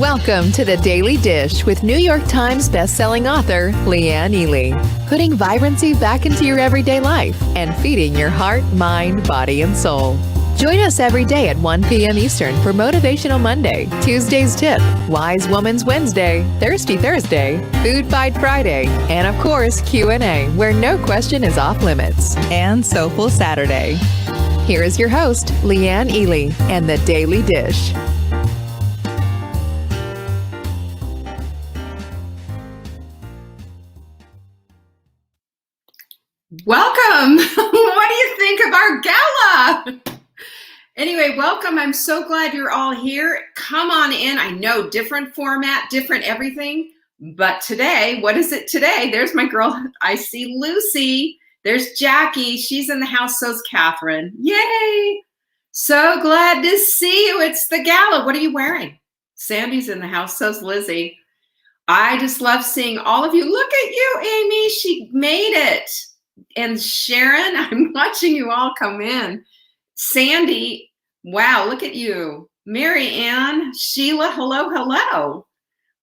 Welcome to the Daily Dish with New York Times bestselling author Leanne Ely. Putting vibrancy back into your everyday life and feeding your heart, mind, body, and soul. Join us every day at 1 p.m. Eastern for Motivational Monday, Tuesday's Tip, Wise Woman's Wednesday, Thirsty Thursday, Food Fight Friday, and of course Q&A, where no question is off limits, and Soulful Saturday. Here is your host, Leanne Ely, and the Daily Dish. Welcome. What do you think of our gala? Anyway, welcome. I'm so glad you're all here. Come on in. I know, different format, different everything. But today, what is it today? There's my girl. I see Lucy. There's Jackie. She's in the house. So's Catherine. Yay. So glad to see you. It's the gala. What are you wearing? Sandy's in the house. So's Lizzie. I just love seeing all of you. Look at you, Amy. She made it. And Sharon, I'm watching you all come in. Sandy, wow, look at you. Mary Ann, Sheila, hello, hello.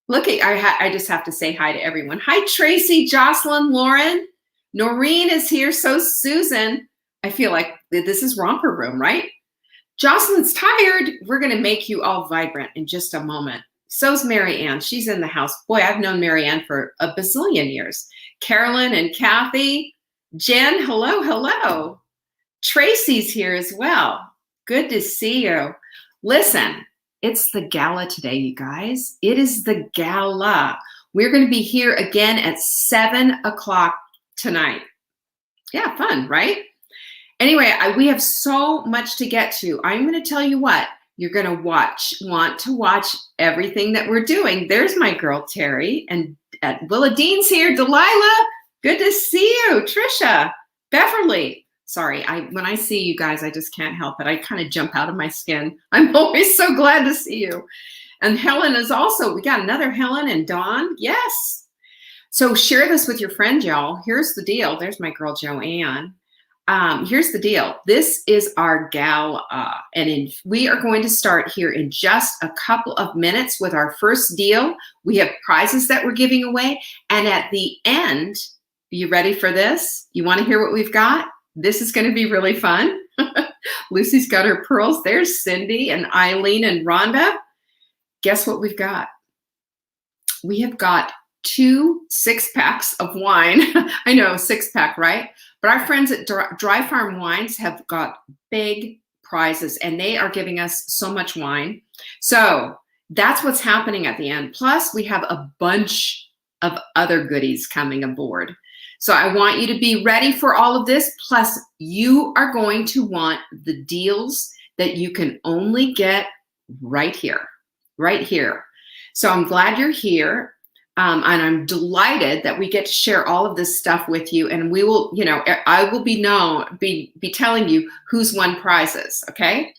Look at, I just have to say hi to everyone. Hi, Tracy, Jocelyn, Lauren. Noreen is here, so Susan. I feel like this is romper room, right? Jocelyn's tired. We're gonna make you all vibrant in just a moment. So's Mary Ann, she's in the house. Boy, I've known Mary Ann for a bazillion years. Carolyn and Kathy. Jen, hello, hello. Tracy's here as well. Good to see you. Listen, it's the gala today, you guys. It is the gala. We're going to be here again at 7 o'clock tonight. Yeah, fun, right? Anyway, we have so much to get to. I'm going to tell you what, you're going to want to watch everything that we're doing. There's my girl, Terry, and Willa Dean's here. Delilah. Good to see you, Trisha, Beverly. Sorry, when I see you guys, I just can't help it. I kind of jump out of my skin. I'm always so glad to see you. And Helen is also, we got another Helen and Dawn. Yes. So share this with your friend, y'all. Here's the deal. There's my girl, Joanne. Here's the deal. This is our gala. And we are going to start here in just a couple of minutes with our first deal. We have prizes that we're giving away. And at the end, you ready for this? You want to hear what we've got? This is going to be really fun. Lucy's got her pearls. There's Cindy and Eileen and Rhonda. Guess what we've got? We have got 2 6-packs of wine. I know, 6-pack, right? But our friends at Dry Farm Wines have got big prizes, and they are giving us so much wine. So that's what's happening at the end. Plus, we have a bunch of other goodies coming aboard. So I want you to be ready for all of this. Plus, you are going to want the deals that you can only get right here, right here. So I'm glad you're here. And I'm delighted that we get to share all of this stuff with you. And we will, I will be telling you who's won prizes, okay?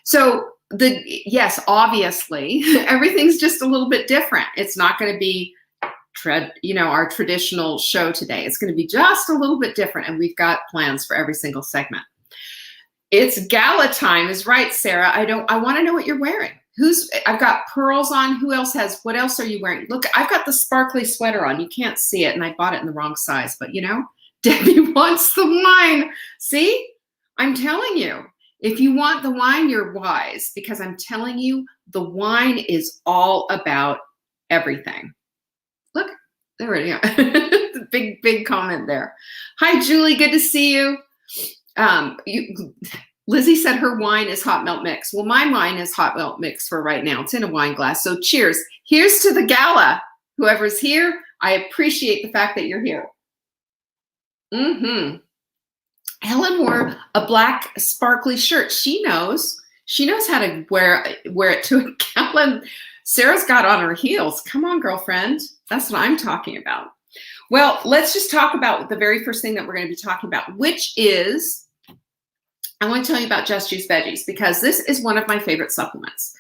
So yes, obviously, everything's just a little bit different. It's not going to be our traditional show today. It's going to be just a little bit different, and we've got plans for every single segment. It's gala time, is right, Sarah. I want to know what you're wearing. I've got pearls on. What else are you wearing? Look, I've got the sparkly sweater on. You can't see it, and I bought it in the wrong size, but Debbie wants the wine. See, I'm telling you, if you want the wine, you're wise, because I'm telling you, the wine is all about everything. Look, there we go. The big comment there. Hi, Julie. Good to see you. Lizzie said her wine is hot melt mix. Well, my wine is hot melt mix for right now. It's in a wine glass. So cheers. Here's to the gala. Whoever's here, I appreciate the fact that you're here. Helen wore a black sparkly shirt. She knows how to wear it to a gala. Sarah's got on her heels. Come on, girlfriend. That's what I'm talking about. Well, let's just talk about the very first thing that we're going to be talking about, which is, I want to tell you about Just Juice Veggies, because this is one of my favorite supplements.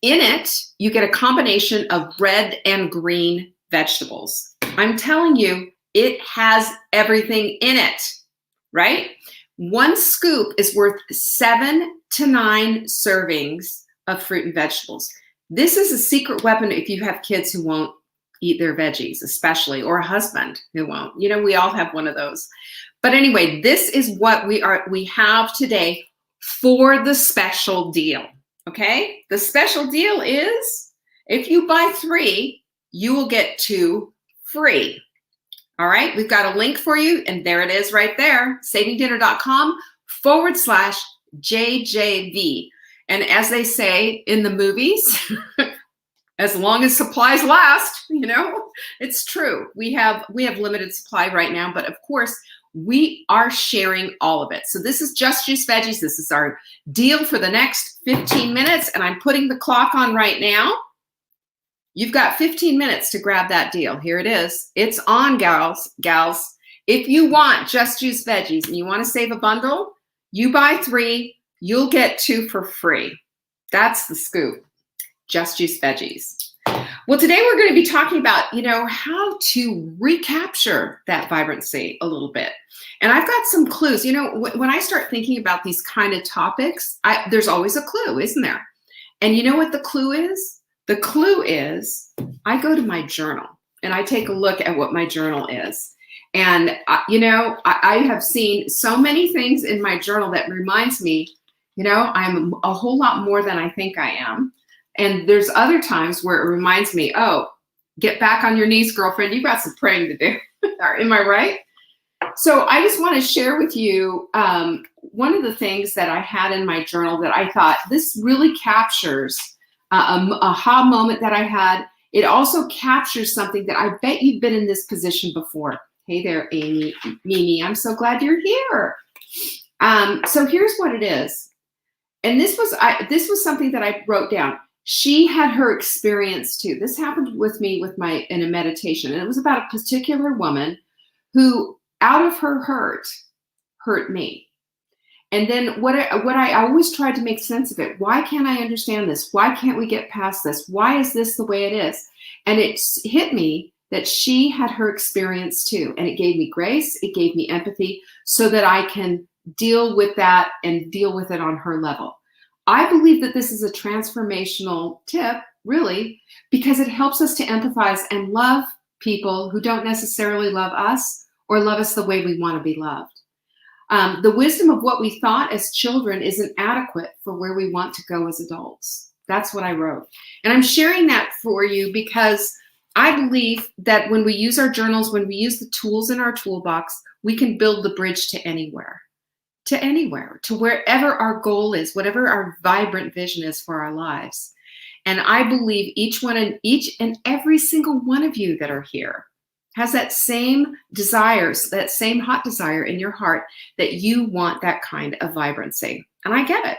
In it, you get a combination of red and green vegetables. I'm telling you, it has everything in it, right? 1 scoop is worth 7 to 9 servings of fruit and vegetables. This is a secret weapon if you have kids who won't eat their veggies, especially, or a husband who won't. You know, we all have one of those. But anyway, this is what we have today for the special deal. Okay? The special deal is if you buy 3, you will get 2 free. All right, we've got a link for you, and there it is right there, savingdinner.com/JJV. And as they say in the movies, as long as supplies last, you know, it's true. We have limited supply right now, but of course, we are sharing all of it. So this is Just Juice Veggies. This is our deal for the next 15 minutes, and I'm putting the clock on right now. You've got 15 minutes to grab that deal. Here it is. It's on, gals. If you want Just Juice Veggies and you want to save a bundle, you buy 3, you'll get 2 for free. That's the scoop. Just Juice Veggies. Well, today we're going to be talking about, you know, how to recapture that vibrancy a little bit. And I've got some clues. You know, when I start thinking about these kind of topics, there's always a clue, isn't there? And you know what the clue is? The clue is I go to my journal and I take a look at what my journal is. And, you know, I have seen so many things in my journal that reminds me, you know, I'm a whole lot more than I think I am. And there's other times where it reminds me, oh, get back on your knees, girlfriend. You've got some praying to do. Am I right? So I just want to share with you one of the things that I had in my journal that I thought this really captures a aha moment that I had. It also captures something that I bet you've been in this position before. Hey there, Amy, Mimi, I'm so glad you're here. So here's what it is. And this was something that I wrote down. She had her experience too. This happened with me in a meditation. And it was about a particular woman who, out of her hurt me. And then what I always tried to make sense of it. Why can't I understand this? Why can't we get past this? Why is this the way it is? And it hit me that she had her experience too. And it gave me grace. It gave me empathy so that I can deal with that and deal with it on her level. I believe that this is a transformational tip, really, because it helps us to empathize and love people who don't necessarily love us or love us the way we want to be loved. The wisdom of what we thought as children isn't adequate for where we want to go as adults. That's what I wrote. And I'm sharing that for you because I believe that when we use our journals, when we use the tools in our toolbox, we can build the bridge to anywhere, to wherever our goal is, whatever our vibrant vision is for our lives. And I believe each and every single one of you that are here has that same desires, that same hot desire in your heart that you want that kind of vibrancy. And I get it.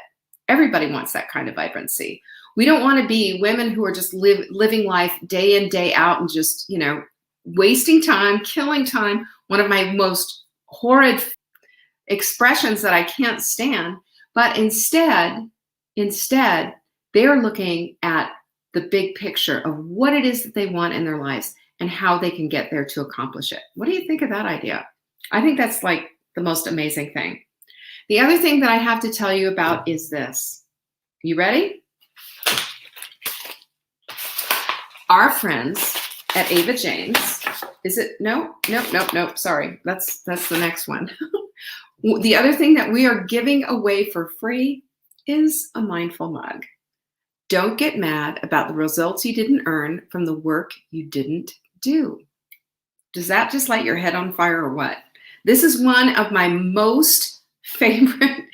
Everybody wants that kind of vibrancy. We don't want to be women who are just living life day in, day out and just, you know, wasting time, killing time. One of my most horrid expressions that I can't stand. But instead, they're looking at the big picture of what it is that they want in their lives and how they can get there to accomplish it. What do you think of that idea? I think that's like the most amazing thing. The other thing that I have to tell you about is this. You ready? Our friends at Ava James. Is it? No. Sorry. That's the next one. The other thing that we are giving away for free is a mindful mug. Don't get mad about the results you didn't earn from the work you didn't do. Does that just light your head on fire or what? This is one of my most favorite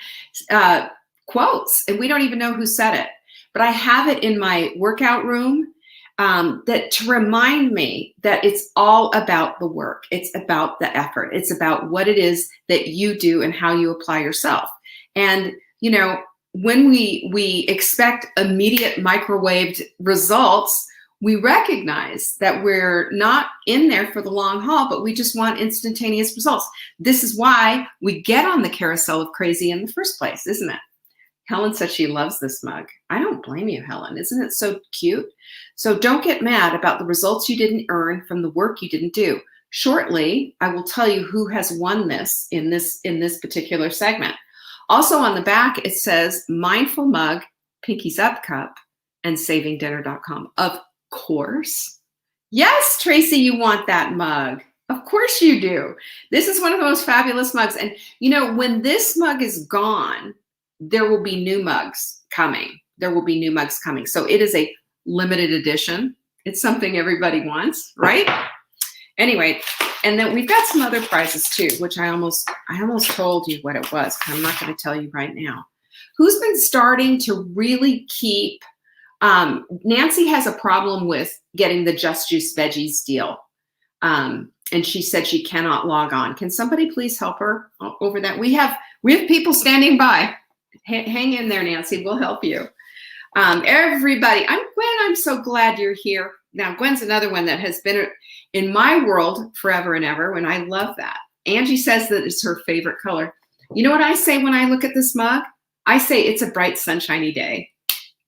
quotes, and we don't even know who said it, but I have it in my workout room that to remind me that it's all about the work. It's about the effort. It's about what it is that you do and how you apply yourself. And, you know, when we expect immediate microwaved results, we recognize that we're not in there for the long haul, but we just want instantaneous results. This is why we get on the carousel of crazy in the first place, isn't it? Helen said she loves this mug. I don't blame you, Helen. Isn't it so cute? So don't get mad about the results you didn't earn from the work you didn't do. Shortly, I will tell you who has won this in this particular segment. Also on the back, it says mindful mug, pinkies up cup, and savingdinner.com. Of course. Yes, Tracy, you want that mug. Of course you do. This is one of the most fabulous mugs. And you know, when this mug is gone, there will be new mugs coming. There will be new mugs coming. So it is a limited edition. It's something everybody wants, right? Anyway, and then we've got some other prizes too, which I almost told you what it was. I'm not going to tell you right now. Who's been starting to really keep, Nancy has a problem with getting the Just Juice Veggies deal. And she said she cannot log on. Can somebody please help her over that? We have people standing by. Hang in there, Nancy. We'll help you. Everybody, Gwen, I'm so glad you're here. Now, Gwen's another one that has been in my world forever and ever, and I love that. Angie says that it's her favorite color. You know what I say when I look at this mug? I say it's a bright, sunshiny day,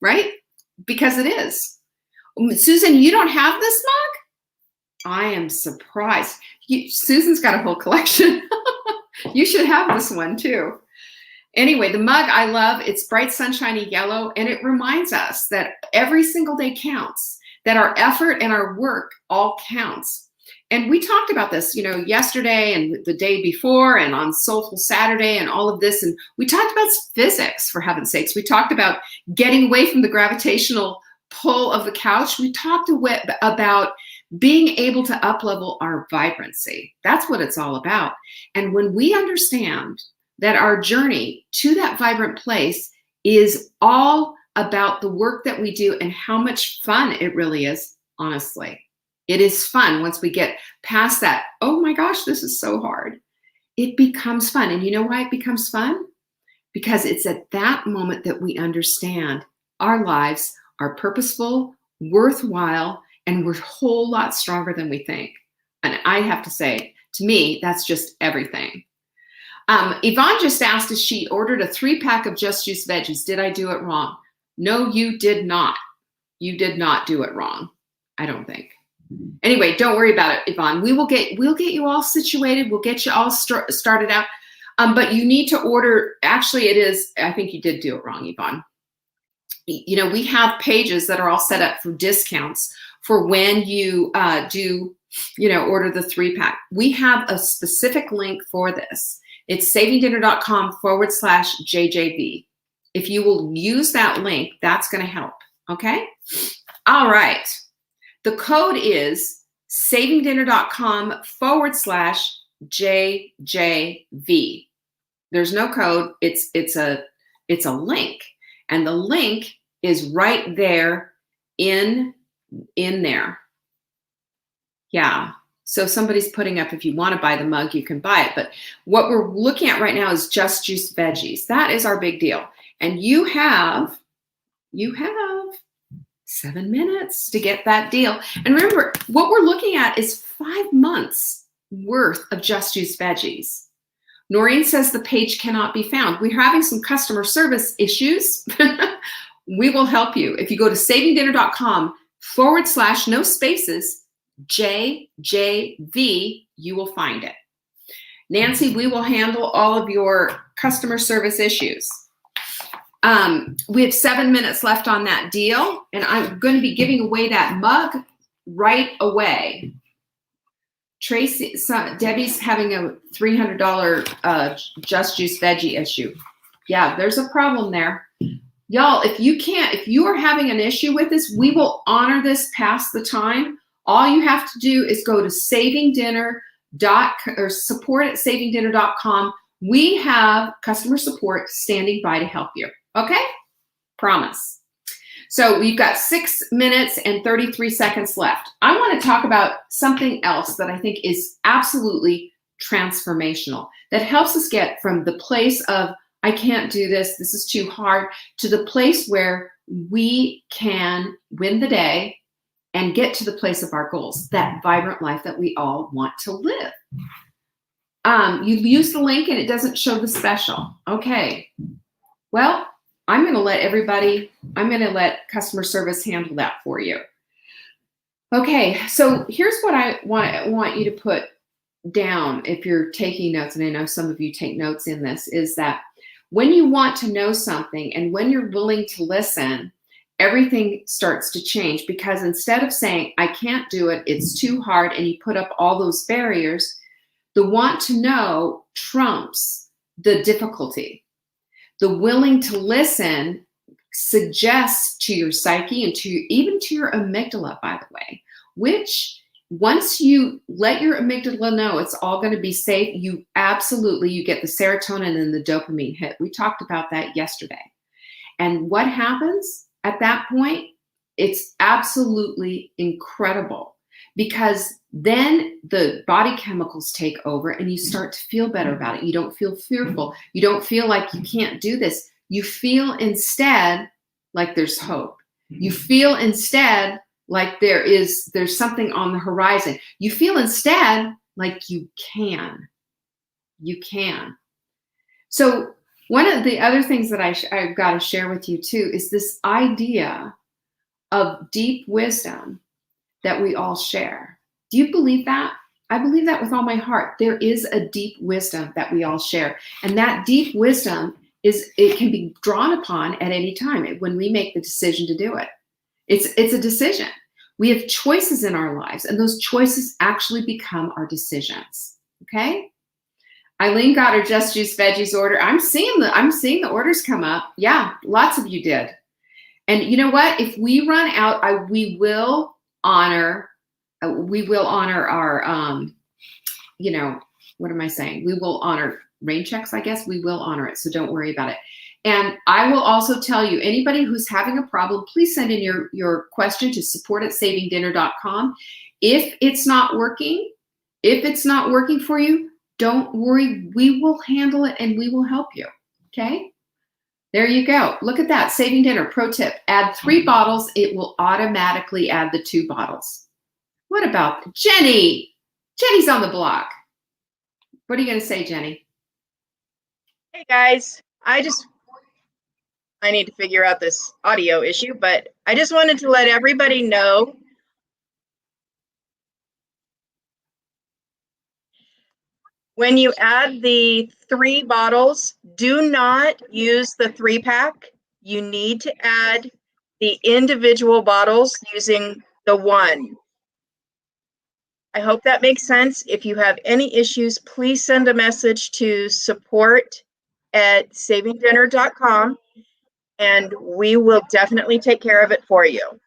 right? Because it is. Susan, you don't have this mug? I am surprised. Susan's got a whole collection. You should have this one too. Anyway, the mug I love. It's bright, sunshiny yellow, and it reminds us that every single day counts, that our effort and our work all counts. And we talked about this, you know, yesterday and the day before and on Soulful Saturday and all of this. And we talked about physics, for heaven's sakes. We talked about getting away from the gravitational pull of the couch. We talked about being able to up-level our vibrancy. That's what it's all about. And when we understand that our journey to that vibrant place is all about the work that we do and how much fun it really is, honestly. It is fun once we get past that, oh my gosh, this is so hard. It becomes fun. And you know why it becomes fun? Because it's at that moment that we understand our lives are purposeful, worthwhile, and we're a whole lot stronger than we think. And I have to say, to me, that's just everything. Yvonne just asked if she ordered a 3-pack of Just Juice Veggies. Did I do it wrong? No, you did not. You did not do it wrong, I don't think. Anyway, don't worry about it, Yvonne. We'll get you all situated. We'll get you all started out. But you need to order. Actually, it is. I think you did do it wrong, Yvonne. You know, we have pages that are all set up for discounts for when you do, you know, order the 3-pack. We have a specific link for this. It's savingdinner.com/JJV. If you will use that link, that's going to help. Okay. All right. The code is savingdinner.com/JJV. There's no code. It's a link, and the link is right there in there. Yeah. So somebody's putting up, if you want to buy the mug, you can buy it. But what we're looking at right now is Just Juice Veggies. That is our big deal. And you have 7 minutes to get that deal. And remember, what we're looking at is 5 months worth of Just Juice Veggies. Noreen says the page cannot be found. We're having some customer service issues. We will help you. If you go to savingdinner.com/no spaces, JJV, you will find it. Nancy, we will handle all of your customer service issues. We have 7 minutes left on that deal, and I'm going to be giving away that mug right away. Tracy, Debbie's having a $300 Just Juice Veggie issue. Yeah, there's a problem there. Y'all, if you are having an issue with this, we will honor this past the time. All you have to do is go to support@savingdinner.com. We have customer support standing by to help you. Okay? Promise. So we've got 6 minutes and 33 seconds left. I want to talk about something else that I think is absolutely transformational, that helps us get from the place of, I can't do this, this is too hard, to the place where we can win the day and get to the place of our goals, that vibrant life that we all want to live. You use the link and it doesn't show the special. Okay. Well, I'm going to let customer service handle that for you. Okay. So here's what I want you to put down if you're taking notes, and I know some of you take notes in this, is that when you want to know something and when you're willing to listen, everything starts to change, because instead of saying, I can't do it, it's too hard, and you put up all those barriers, the want to know trumps the difficulty. The willing to listen suggests to your psyche and even to your amygdala, by the way, which once you let your amygdala know it's all going to be safe, you get the serotonin and the dopamine hit. We talked about that yesterday. And what happens at that point? It's absolutely incredible, because then the body chemicals take over and you start to feel better about it. You don't feel fearful. You don't feel like you can't do this. You feel instead like there's hope. You feel instead like there's something on the horizon. You feel instead like you can. You can. So one of the other things that I've got to share with you too is this idea of deep wisdom that we all share. Do you believe that? I believe that with all my heart. There is a deep wisdom that we all share. And that deep wisdom it can be drawn upon at any time when we make the decision to do it. It's a decision. We have choices in our lives, and those choices actually become our decisions. Okay? Eileen got her Just Juice Veggies order. I'm seeing the orders come up. Yeah, lots of you did. And you know what? If we run out, we will honor our, what am I saying? We will honor rain checks, I guess. We will honor it. So don't worry about it. And I will also tell you, anybody who's having a problem, please send in your question to support@savingdinner.com. If it's not working for you, don't worry. We will handle it and we will help you. Okay? There you go. Look at that. Saving Dinner. Pro tip. Add 3 bottles. It will automatically add the 2 bottles. What about Jenny? Jenny's on the block. What are you going to say, Jenny? Hey guys, I need to figure out this audio issue, but I just wanted to let everybody know when you add the 3 bottles, do not use the 3-pack. You need to add the individual bottles using the 1. I hope that makes sense. If you have any issues, please send a message to support@savingdinner.com and we will definitely take care of it for you.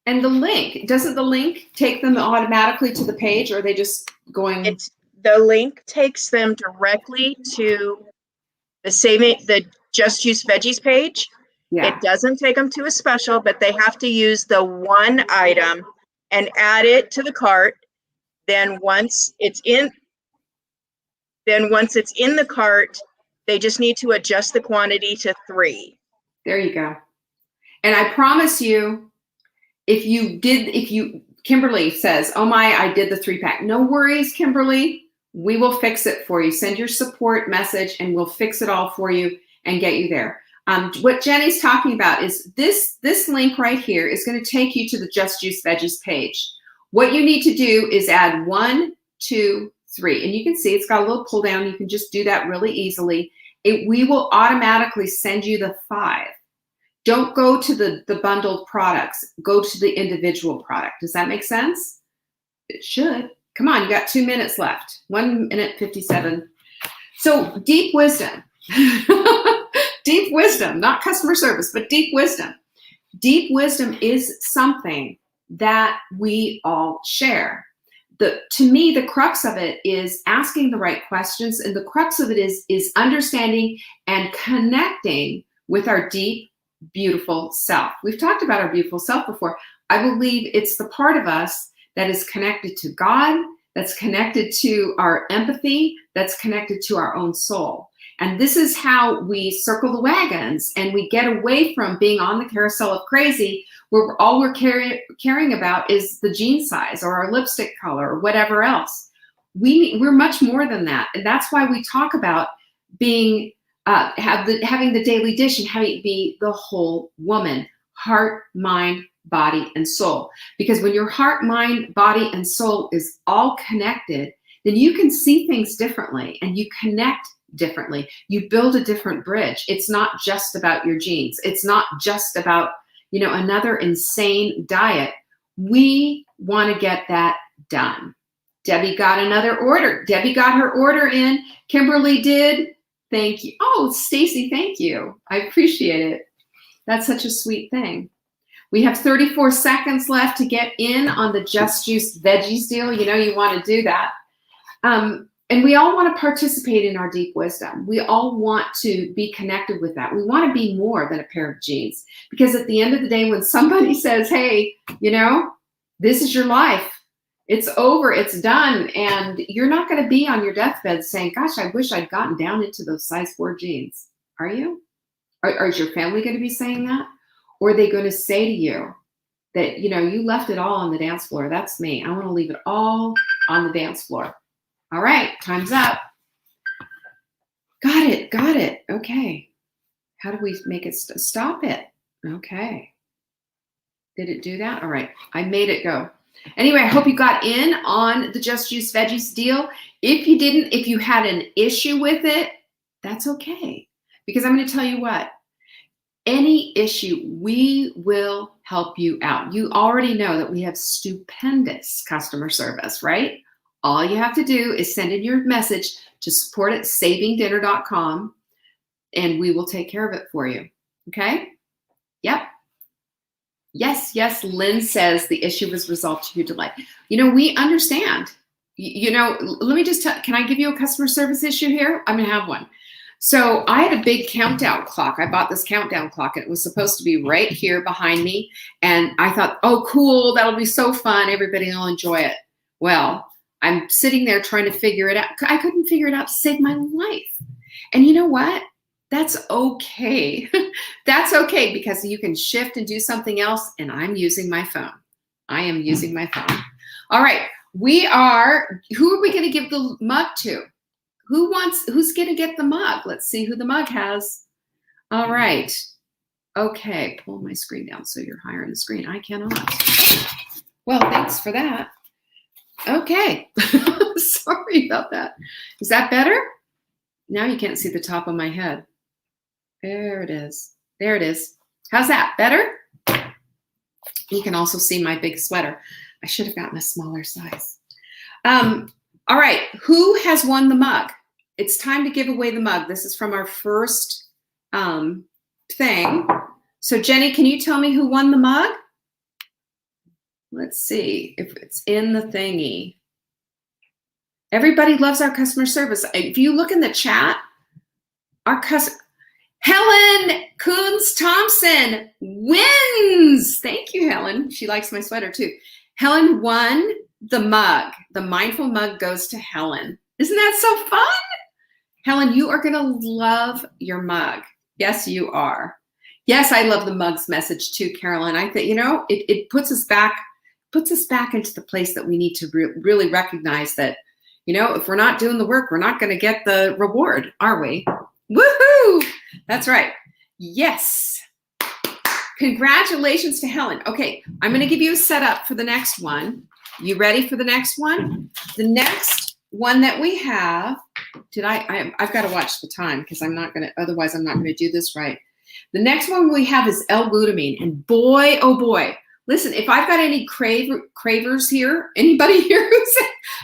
And the link, doesn't the link take them automatically to the page, or are they just going? The link takes them directly to the Just Juice Veggies page. Yeah. It doesn't take them to a special, but they have to use the 1 item and add it to the cart. Then once it's in the cart, they just need to adjust the quantity to 3. There you go. And I promise you, Kimberly says, oh my, I did the 3-pack. No worries, Kimberly. We will fix it for you. Send your support message and we'll fix it all for you and get you there. What Jenny's talking about is this link right here is going to take you to the Just Juice Veggies page. What you need to do is add 1, 2, 3. And you can see it's got a little pull down. You can just do that really easily. We will automatically send you the 5. Don't go to the bundled products. Go to the individual product. Does that make sense? It should. Come on, you got 2 minutes left. 1 minute 57. So deep wisdom. Deep wisdom, not customer service, but deep wisdom. Deep wisdom is something that we all share. To me, the crux of it is asking the right questions, and the crux of it is understanding and connecting with our deep, beautiful self. We've talked about our beautiful self before. I believe it's the part of us that is connected to God, that's connected to our empathy, that's connected to our own soul. And this is how we circle the wagons and we get away from being on the carousel of crazy, where all we're caring about is the jean size or our lipstick color or whatever else. We're much more than that. And that's why we talk about being, having the daily dish and having it be the whole woman, heart, mind, body, and soul. Because when your heart, mind, body, and soul is all connected, then you can see things differently and you connect differently. You build a different bridge. It's not just about your genes. It's not just about, another insane diet. We want to get that done. Debbie got another order. Debbie got her order in. Kimberly did. Thank you. Oh, Stacy, thank you. I appreciate it. That's such a sweet thing. We have 34 seconds left to get in on the Just Juice Veggies deal. You want to do that. And we all want to participate in our deep wisdom. We all want to be connected with that. We want to be more than a pair of jeans. Because at the end of the day, when somebody says, hey, this is your life, it's over, it's done, and you're not going to be on your deathbed saying, gosh, I wish I'd gotten down into those size 4 jeans. Are you? Or is your family going to be saying that? Or are they going to say to you that, you left it all on the dance floor? That's me. I want to leave it all on the dance floor. All right, time's up. Got it. Okay. How do we make it stop it? Okay. Did it do that? All right, I made it go. Anyway, I hope you got in on the Just Juice Veggies deal. If you didn't, if you had an issue with it, that's okay. Because I'm going to tell you what, any issue, we will help you out. You already know that we have stupendous customer service, right? All you have to do is send in your message to support@savingdinner.com and we will take care of it for you. Okay? Yep. Yes. Lynn says the issue was resolved to your delight. We understand. Let me just can I give you a customer service issue here? I'm going to have one. So I had a big countdown clock. I bought this countdown clock and it was supposed to be right here behind me. And I thought, oh, cool. That'll be so fun. Everybody will enjoy it. Well, I'm sitting there trying to figure it out. I couldn't figure it out to save my life. And you know what? That's okay. That's okay because you can shift and do something else. And I'm using my phone. I am using my phone. All right. Who are we going to give the mug to? Who's going to get the mug? Let's see who the mug has. All right. Okay. Pull my screen down so you're higher on the screen. I cannot. Well, thanks for that. Okay. Sorry about that. Is that better? Now you can't see the top of my head. There it is. There it is. How's that? Better? You can also see my big sweater. I should have gotten a smaller size. All right. Who has won the mug? It's time to give away the mug. This is from our first thing. So Jenny, can you tell me who won the mug? Let's see if it's in the thingy. Everybody loves our customer service. If you look in the chat, Helen Coons Thompson wins. Thank you, Helen. She likes my sweater too. Helen won the mug. The mindful mug goes to Helen. Isn't that so fun? Helen, you are going to love your mug. Yes, you are. Yes, I love the mug's message too, Carolyn. I think, it puts us back into the place that we need to really recognize that, if we're not doing the work, we're not going to get the reward, are we? Woohoo! That's right. Yes. Congratulations to Helen. Okay, I'm going to give you a setup for the next one. You ready for the next one? The next one that we have, I've got to watch the time because otherwise I'm not going to do this right. The next one we have is L-Glutamine. And boy, oh boy, listen, if I've got any cravers here, anybody here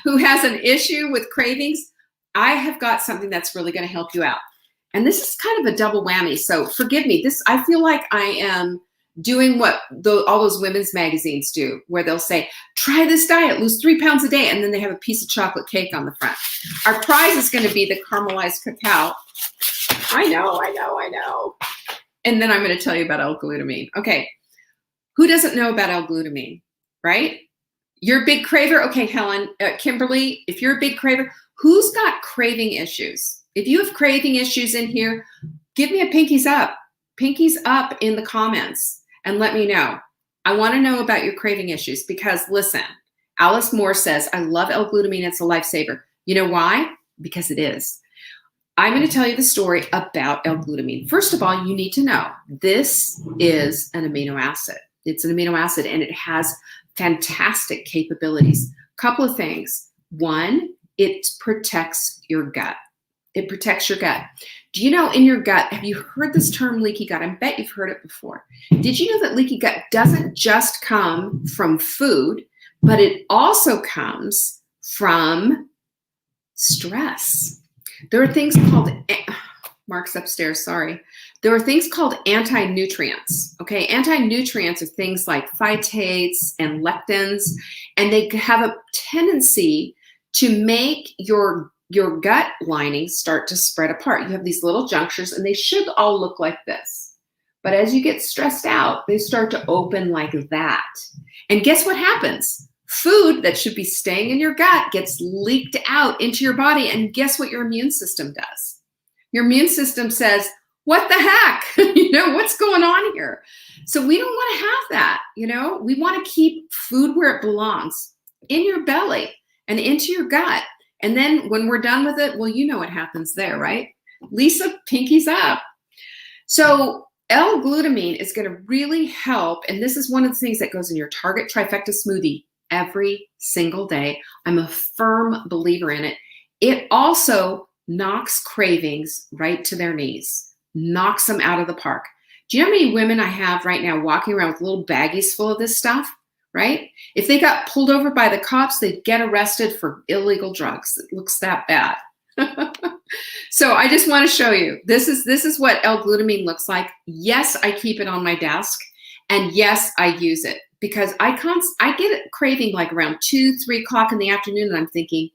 who has an issue with cravings, I have got something that's really going to help you out. And this is kind of a double whammy. So forgive me. I feel like I am doing what all those women's magazines do, where they'll say, try this diet, lose 3 pounds a day. And then they have a piece of chocolate cake on the front. Our prize is going to be the caramelized cacao. I know. And then I'm going to tell you about L-Glutamine. Okay. Who doesn't know about L-Glutamine, right? You're a big craver. Okay, Helen, Kimberly, if you're a big craver, who's got craving issues? If you have craving issues in here, give me a pinkies up in the comments and let me know. I want to know about your craving issues because listen, Alice Moore says, I love L-Glutamine. It's a lifesaver. You know why? Because it is. I'm going to tell you the story about L-Glutamine. First of all, you need to know this is an amino acid. It's an amino acid and it has fantastic capabilities. Couple of things. One, it protects your gut. It protects your gut. Do you know in your gut, have you heard this term leaky gut? I bet you've heard it before. Did you know that leaky gut doesn't just come from food, but it also comes from stress? There are things called, Mark's upstairs, sorry. There are things called anti-nutrients, okay? Anti-nutrients are things like phytates and lectins, and they have a tendency to make your gut lining start to spread apart. You have these little junctures, and they should all look like this. But as you get stressed out, they start to open like that. And guess what happens? Food that should be staying in your gut gets leaked out into your body, and guess what your immune system does? Your immune system says, what the heck? What's going on here? So we don't want to have that. We want to keep food where it belongs, in your belly and into your gut. And then when we're done with it, well, you know what happens there, right? Lisa, pinkies up. So L-glutamine is going to really help. And this is one of the things that goes in your Target Trifecta smoothie every single day. I'm a firm believer in it. It also knocks cravings right to their knees, knocks them out of the park. Do you know how many women I have right now walking around with little baggies full of this stuff, right? If they got pulled over by the cops, they'd get arrested for illegal drugs. It looks that bad. So I just want to show you, this is what L-glutamine looks like. Yes, I keep it on my desk, and yes, I use it because I get it craving like around 2, 3 o'clock in the afternoon, and I'm thinking,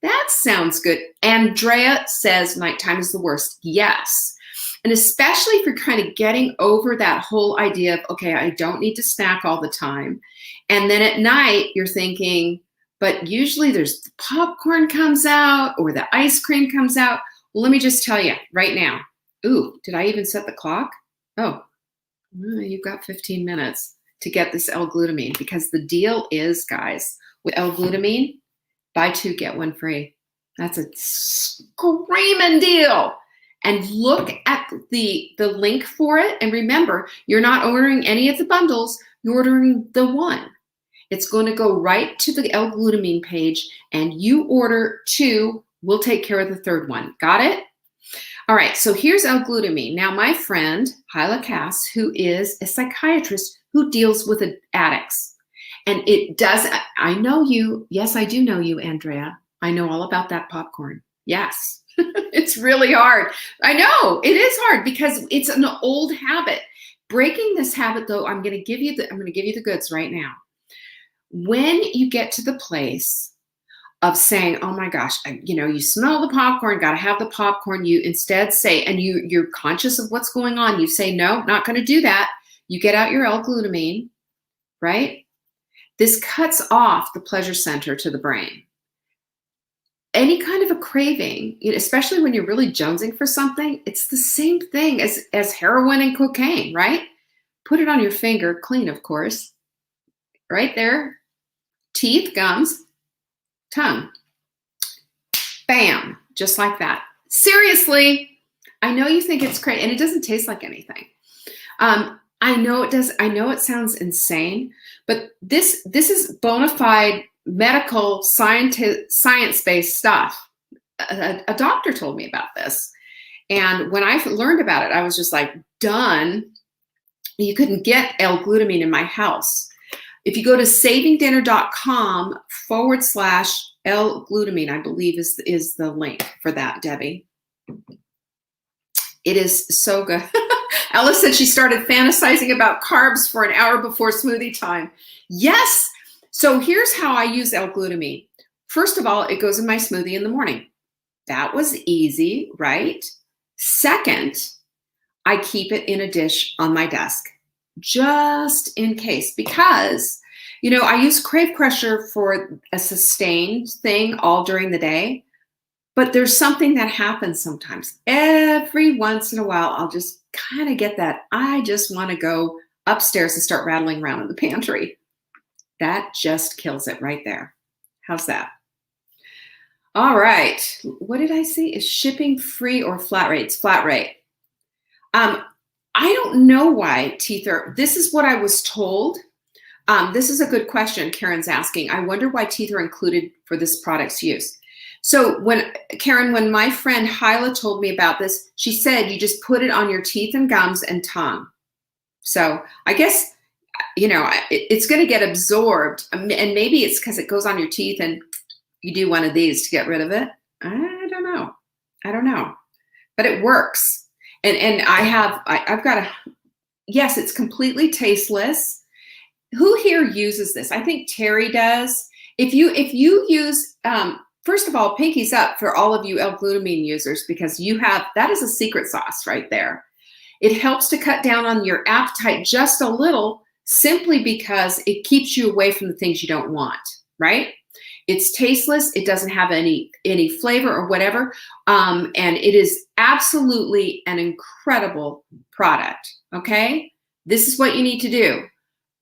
that sounds good. Andrea says nighttime is the worst. Yes. And especially if you're kind of getting over that whole idea of, okay, I don't need to snack all the time. And then at night you're thinking, but usually there's the popcorn comes out or the ice cream comes out. Well, let me just tell you right now. Ooh, did I even set the clock? Oh, you've got 15 minutes to get this L-glutamine, because the deal is, guys, with L-glutamine, buy 2, get 1 free. That's a screaming deal. And look at the link for it. And remember, you're not ordering any of the bundles. You're ordering the one. It's going to go right to the L-glutamine page, and you order 2. We'll take care of the 3rd one. Got it? All right, so here's L-glutamine. Now, my friend, Hyla Cass, who is a psychiatrist who deals with addicts. And it does, I know you. Yes, I do know you, Andrea. I know all about that popcorn. Yes, it's really hard. I know it is hard because it's an old habit. Breaking this habit, though, I'm going to give you the goods right now. When you get to the place of saying, oh my gosh, you smell the popcorn, got to have the popcorn, you instead say, and you're conscious of what's going on. You say, no, not going to do that. You get out your L-glutamine, right? This cuts off the pleasure center to the brain. Any kind of a craving, especially when you're really jonesing for something, it's the same thing as heroin and cocaine, right? Put it on your finger, clean, of course. Right there. Teeth, gums, tongue. Bam, just like that. Seriously, I know you think it's crazy, and it doesn't taste like anything. I know it does. I know it sounds insane, but this is bona fide medical science-based stuff. A doctor told me about this. And when I learned about it, I was just like, done. You couldn't get L-glutamine in my house. If you go to savingdinner.com/L-glutamine, I believe is the link for that, Debbie. It is so good. Alice said she started fantasizing about carbs for an hour before smoothie time. Yes. So here's how I use L-glutamine. First of all, it goes in my smoothie in the morning. That was easy, right? Second, I keep it in a dish on my desk, just in case, because, I use Crave Crusher for a sustained thing all during the day, but there's something that happens sometimes. Every once in a while, I'll just kind of get that. I just want to go upstairs and start rattling around in the pantry. That just kills it right there. How's that? All right. What did I say? Is shipping free or flat rate? It's flat rate. I don't know why teeth are, this is what I was told. This is a good question Karen's asking. I wonder why teeth are included for this product's use. So Karen, when my friend Hyla told me about this, she said you just put it on your teeth and gums and tongue. So I guess, it's going to get absorbed, and maybe it's because it goes on your teeth and you do one of these to get rid of it. I don't know, but it works. And I've got yes, it's completely tasteless. Who here uses this? I think Terry does. If you use, first of all, pinkies up for all of you L-Glutamine users, because that is a secret sauce right there. It helps to cut down on your appetite just a little, simply because it keeps you away from the things you don't want, right? It's tasteless. It doesn't have any flavor or whatever. And it is absolutely an incredible product, okay? This is what you need to do.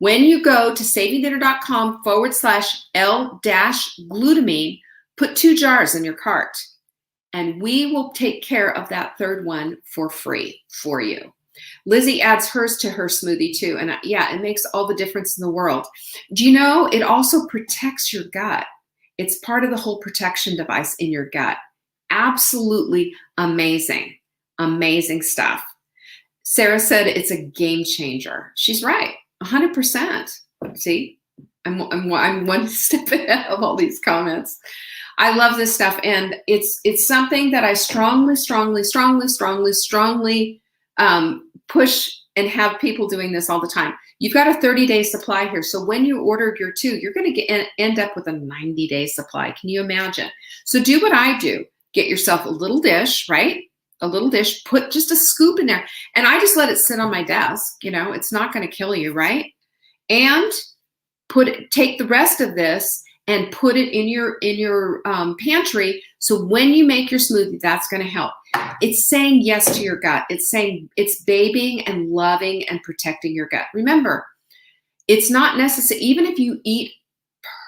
When you go to savingdinner.com/L-Glutamine, put 2 jars in your cart, and we will take care of that third one for free for you. Lizzie adds hers to her smoothie too. And yeah, it makes all the difference in the world. Do you know it also protects your gut? It's part of the whole protection device in your gut. Absolutely amazing. Amazing stuff. Sarah said it's a game changer. She's right. 100%. See, I'm one step ahead of all these comments. I love this stuff. And it's something that I strongly push and have people doing this all the time. You've got a 30-day supply here. So when you order your 2, you're going to end up with a 90-day supply. Can you imagine? So do what I do. Get yourself a little dish, right? A little dish, put just a scoop in there. And I just let it sit on my desk. It's not going to kill you, right? And take the rest of this and put it in your pantry. So when you make your smoothie, that's going to help. It's saying yes to your gut. It's saying it's babying and loving and protecting your gut. Remember, it's not necessary. Even if you eat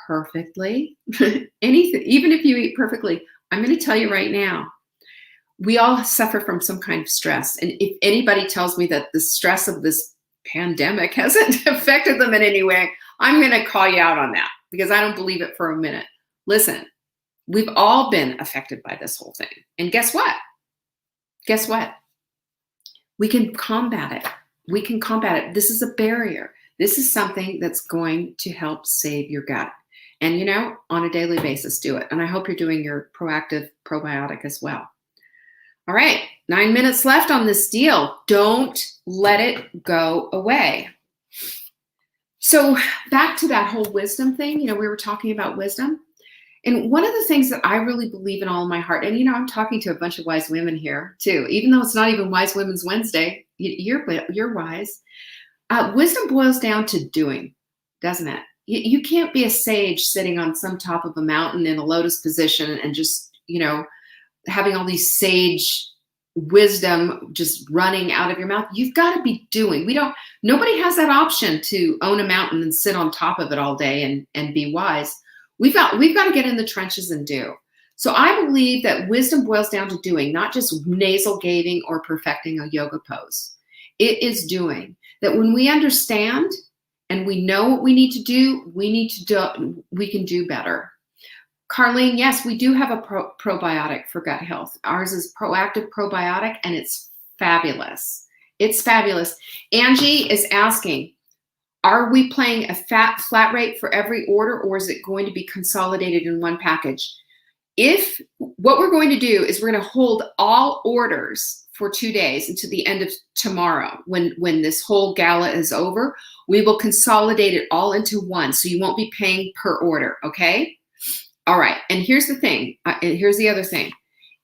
perfectly, even if you eat perfectly, I'm going to tell you right now, we all suffer from some kind of stress. And if anybody tells me that the stress of this pandemic hasn't affected them in any way, I'm going to call you out on that, because I don't believe it for a minute. Listen, we've all been affected by this whole thing. And guess what? We can combat it. This is a barrier. This is something that's going to help save your gut. And, on a daily basis, do it. And I hope you're doing your proactive probiotic as well. All right, 9 minutes left on this deal. Don't let it go away. So back to that whole wisdom thing, we were talking about wisdom. And one of the things that I really believe in all of my heart, and I'm talking to a bunch of wise women here too, even though it's not even Wise Women's Wednesday, you're wise. Wisdom boils down to doing, doesn't it? You can't be a sage sitting on some top of a mountain in a lotus position and just, having all these sage wisdom just running out of your mouth. You've got to be doing. Nobody has that option to own a mountain and sit on top of it all day and be wise. We've got to get in the trenches and do. So I believe that wisdom boils down to doing, not just nasal gazing or perfecting a yoga pose. It is doing. That when we understand and we know what we need to do, we can do better. Carlene, yes, we do have a probiotic for gut health. Ours is Proactive Probiotic, and it's fabulous. It's fabulous. Angie is asking, are we paying a flat rate for every order, or is it going to be consolidated in one package? What we're going to do is we're going to hold all orders for 2 days until the end of tomorrow. When this whole gala is over, we will consolidate it all into one, so you won't be paying per order, okay? All right, and here's the thing, here's the other thing.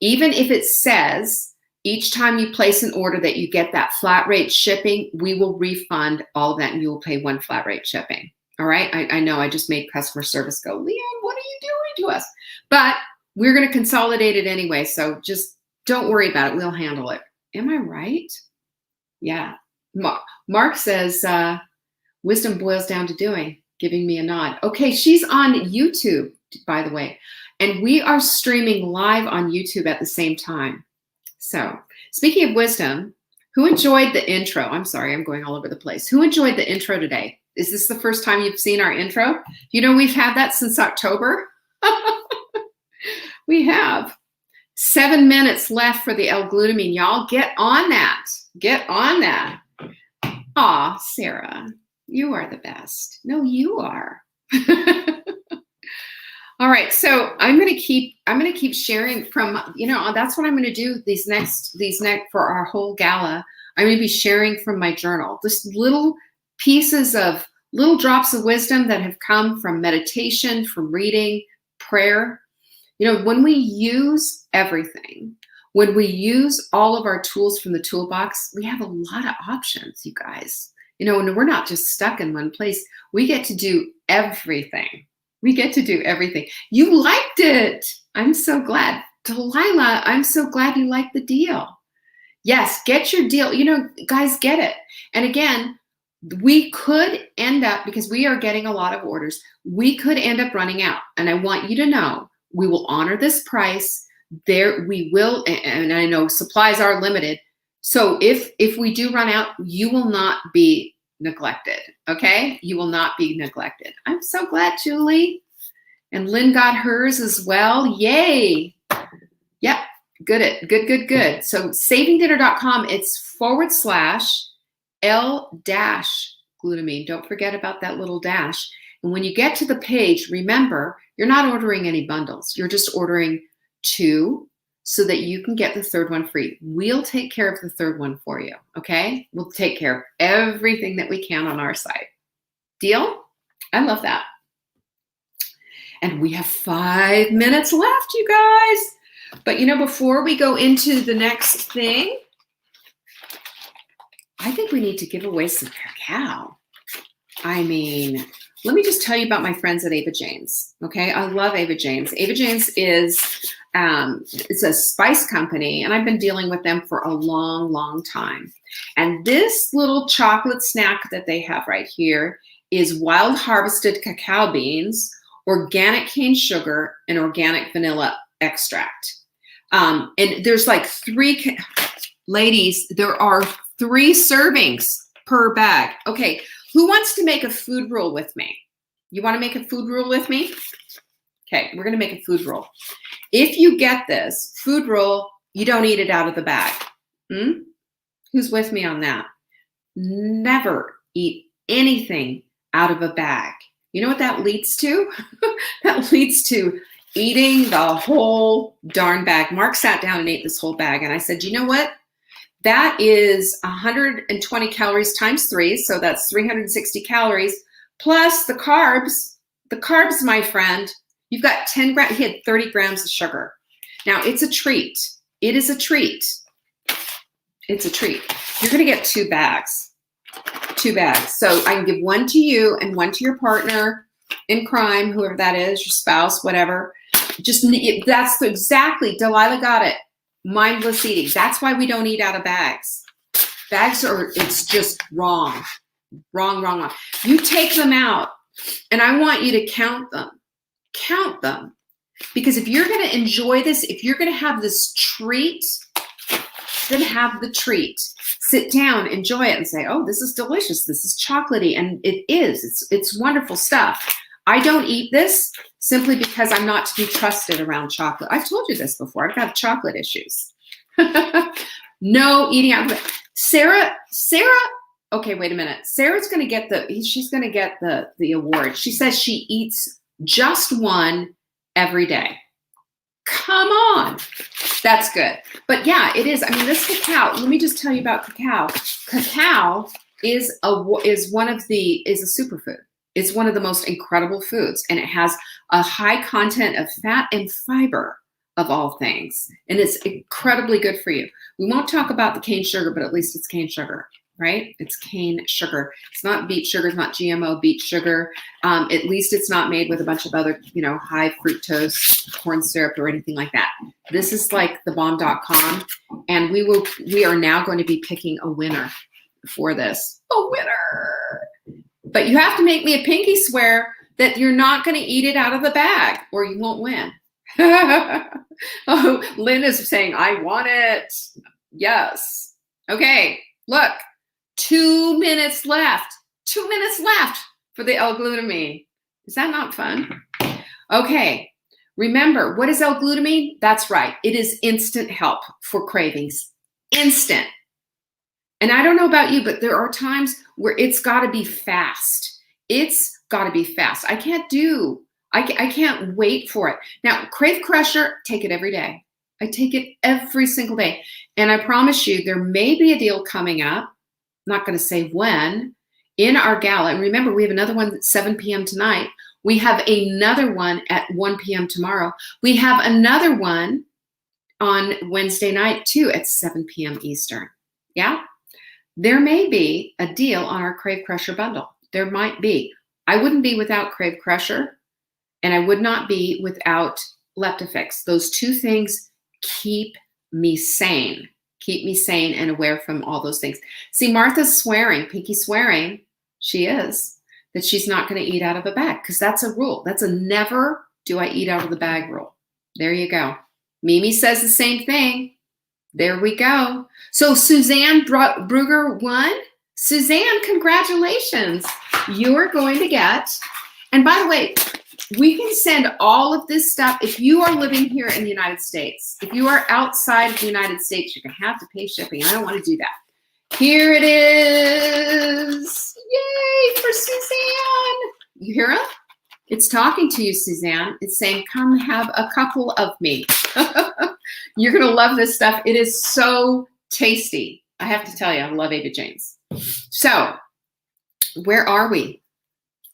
Even if it says each time you place an order that you get that flat rate shipping, we will refund all of that and you will pay one flat rate shipping. All right, I know I just made customer service go, Leanne, what are you doing to us? But we're going to consolidate it anyway, so just don't worry about it. We'll handle it. Am I right? Yeah. Mark says, wisdom boils down to doing, giving me a nod. Okay, she's on YouTube, by the way, and we are streaming live on YouTube at the same time. So speaking of wisdom, who enjoyed the intro? I'm sorry, I'm going all over the place. Who enjoyed the intro today? Is this the first time you've seen our intro? We've had that since October. We have 7 minutes left for the L-Glutamine. Y'all get on that. Get on that. Aw, Sarah, you are the best. No, you are. All right, so I'm gonna keep sharing from, that's what I'm gonna do these next for our whole gala. I'm gonna be sharing from my journal, just little pieces of little drops of wisdom that have come from meditation, from reading, prayer. When we use everything, when we use all of our tools from the toolbox, we have a lot of options, you guys. And we're not just stuck in one place. We get to do everything. We get to do everything. You liked it. I'm so glad. Delilah, I'm so glad you liked the deal. Yes, get your deal. Guys, get it. And again, we could end up, because we are getting a lot of orders, we could end up running out. And I want you to know, we will honor this price. We will, and I know supplies are limited. So if we do run out, you will not be neglected, okay? You will not be neglected. I'm so glad, Julie. And Lynn got hers as well. Yay. Yep, good. So savingdinner.com, it's /L-glutamine. Don't forget about that little dash. And when you get to the page, remember, you're not ordering any bundles. You're just ordering 2 so that you can get the 3rd one free. We'll take care of the 3rd one for you, okay? We'll take care of everything that we can on our side. Deal? I love that. And we have 5 minutes left, you guys. But before we go into the next thing, I think we need to give away some cacao. I mean, let me just tell you about my friends at Ava Jane's. Okay, I love Ava Jane's. Ava Jane's is it's a spice company, and I've been dealing with them for a long, long time. And this little chocolate snack that they have right here is wild harvested cacao beans, organic cane sugar, and organic vanilla extract. And there's like 3, ladies, there are 3 servings per bag. Okay, who wants to make a food rule with me? You want to make a food rule with me? Okay, we're going to make a food rule. If you get this food rule, you don't eat it out of the bag. Who's with me on that? Never eat anything out of a bag. You know what that leads to? That leads to eating the whole darn bag. Mark sat down and ate this whole bag, and I said, you know what? That is 120 calories times 3, so that's 360 calories, plus the carbs. The carbs, my friend, you've got 10 grams, he had 30 grams of sugar. Now, it's a treat. It is a treat. It's a treat. You're going to get 2 bags. 2 bags. So I can give 1 to you and 1 to your partner in crime, whoever that is, your spouse, whatever. That's exactly, Delilah got it. Mindless eating. That's why we don't eat out of bags. Bags it's just wrong. Wrong. You take them out, and I want you to count them. Count them. Because if you're going to enjoy this, if you're going to have this treat, then have the treat. Sit down, enjoy it, and say, oh, this is delicious. This is chocolatey. And it is. It's wonderful stuff. I don't eat this simply because I'm not to be trusted around chocolate. I've told you this before. I've got chocolate issues. No eating out of it. Sarah, okay, wait a minute. Sarah's going to get the award. She says she eats just 1 every day. Come on. That's good. But yeah, it is. I mean, this cacao, let me just tell you about cacao. Cacao is a superfood. It's one of the most incredible foods, and it has a high content of fat and fiber of all things. And it's incredibly good for you. We won't talk about the cane sugar, but at least it's cane sugar, right? It's cane sugar. It's not beet sugar. It's not GMO beet sugar. At least it's not made with a bunch of other, high fructose corn syrup or anything like that. This is like thebomb.com. And we are now going to be picking a winner for this. A winner. But you have to make me a pinky swear that you're not going to eat it out of the bag or you won't win. Oh, Lynn is saying, I want it. Yes. Okay, look, 2 minutes left. 2 minutes left for the L-Glutamine. Is that not fun? Okay, Remember, what is L-Glutamine? That's right. It is instant help for cravings. Instant. And I don't know about you, but there are times where it's got to be fast. It's got to be fast. I can't wait for it. Now, Crave Crusher, take it every day. I take it every single day. And I promise you, there may be a deal coming up. I'm not going to say when, in our gala. And remember, we have another one at 7 p.m. tonight. We have another one at 1 p.m. tomorrow. We have another one on Wednesday night, too, at 7 p.m. Eastern. Yeah? There may be a deal on our Crave Crusher bundle. There might be. I wouldn't be without Crave Crusher, and I would not be without Leptofix. Those two things keep me sane. Keep me sane and aware from all those things. See, Martha's swearing, Pinky swearing, she is, that she's not going to eat out of a bag, because that's a rule. That's a never do I eat out of the bag rule. There you go. Mimi says the same thing. There we go. So Suzanne Brugger won. Suzanne, congratulations. You're going to get, and by the way, we can send all of this stuff. If you are living here in the United States, if you are outside of the United States, you're going to have to pay shipping. I don't want to do that. Here it is. Yay for Suzanne. You hear it? It's talking to you, Suzanne. It's saying, come have a couple of me. You're going to love this stuff. It is so tasty. I have to tell you, I love Ava James. So where are we?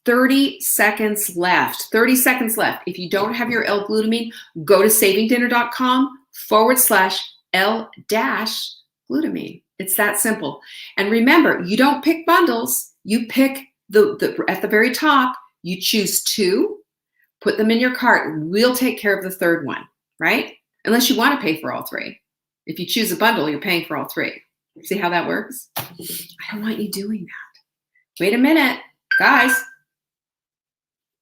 30 seconds left. 30 seconds left. If you don't have your L-Glutamine, go to savingdinner.com/L-Glutamine. It's that simple. And remember, you don't pick bundles. You pick at the very top, you choose 2, put them in your cart. We'll take care of the third one, right? Unless you want to pay for all 3. If you choose a bundle, you're paying for all 3. See how that works? I don't want you doing that. Wait a minute, guys.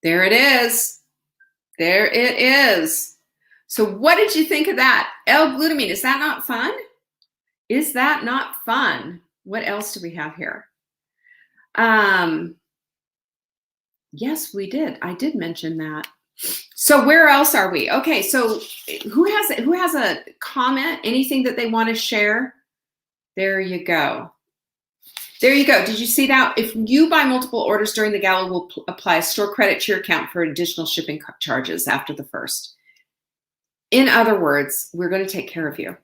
There it is. There it is. So what did you think of that? L-Glutamine, is that not fun? Is that not fun? What else do we have here? Yes, we did. I did mention that. So where else are we? Okay, so who has a comment? Anything that they want to share? There you go. There you go. Did you see that? If you buy multiple orders during the gala, we'll apply a store credit to your account for additional shipping charges after the first. In other words, we're going to take care of you.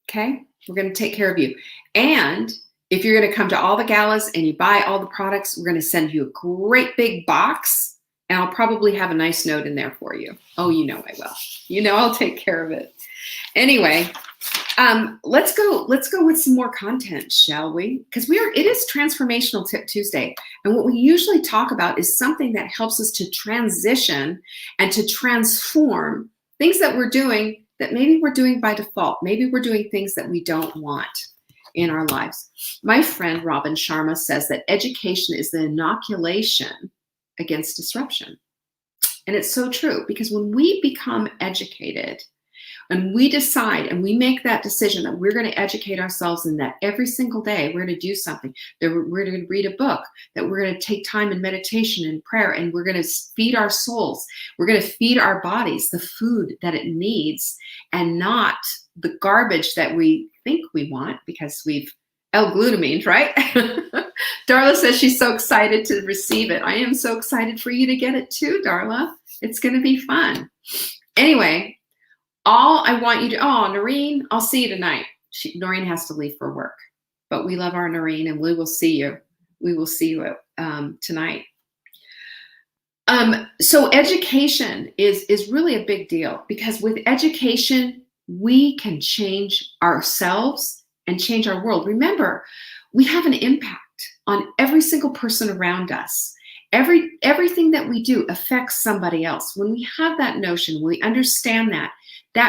Okay? We're going to take care of you. And if you're going to come to all the galas and you buy all the products, we're going to send you a great big box, and I'll probably have a nice note in there for you. Oh, you know I will. You know I'll take care of it. Anyway, let's go with some more content, shall we? Because it is Transformational Tip Tuesday. And what we usually talk about is something that helps us to transition and to transform things that we're doing that maybe we're doing by default. Maybe we're doing things that we don't want in our lives. My friend Robin Sharma says that education is the inoculation against disruption. And it's so true, because when we become educated and we decide and we make that decision that we're going to educate ourselves, and that every single day we're going to do something, that we're going to read a book, that we're going to take time in meditation and prayer, and we're going to feed our souls, we're going to feed our bodies the food that it needs and not the garbage that we think we want because we've L-Glutamine, right? Darla says she's so excited to receive it. I am so excited for you to get it too, Darla. It's going to be fun. Anyway, all I want you to, Noreen, I'll see you tonight. Noreen has to leave for work, but we love our Noreen, and we will see you. We will see you tonight. So education is really a big deal, because with education, we can change ourselves and change our world. Remember, we have an impact on every single person around us. Everything that we do affects somebody else. When we have that notion, we understand that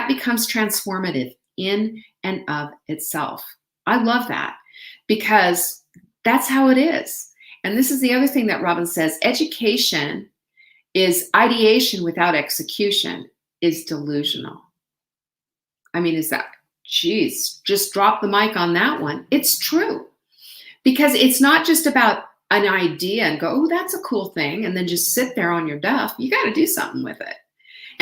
becomes transformative in and of itself. I love that, because that's how it is. And this is the other thing that Robin says: education is ideation without execution is delusional. I mean, just drop the mic on that one. It's true, because it's not just about an idea and go, oh, that's a cool thing, and then just sit there on your duff. You got to do something with it.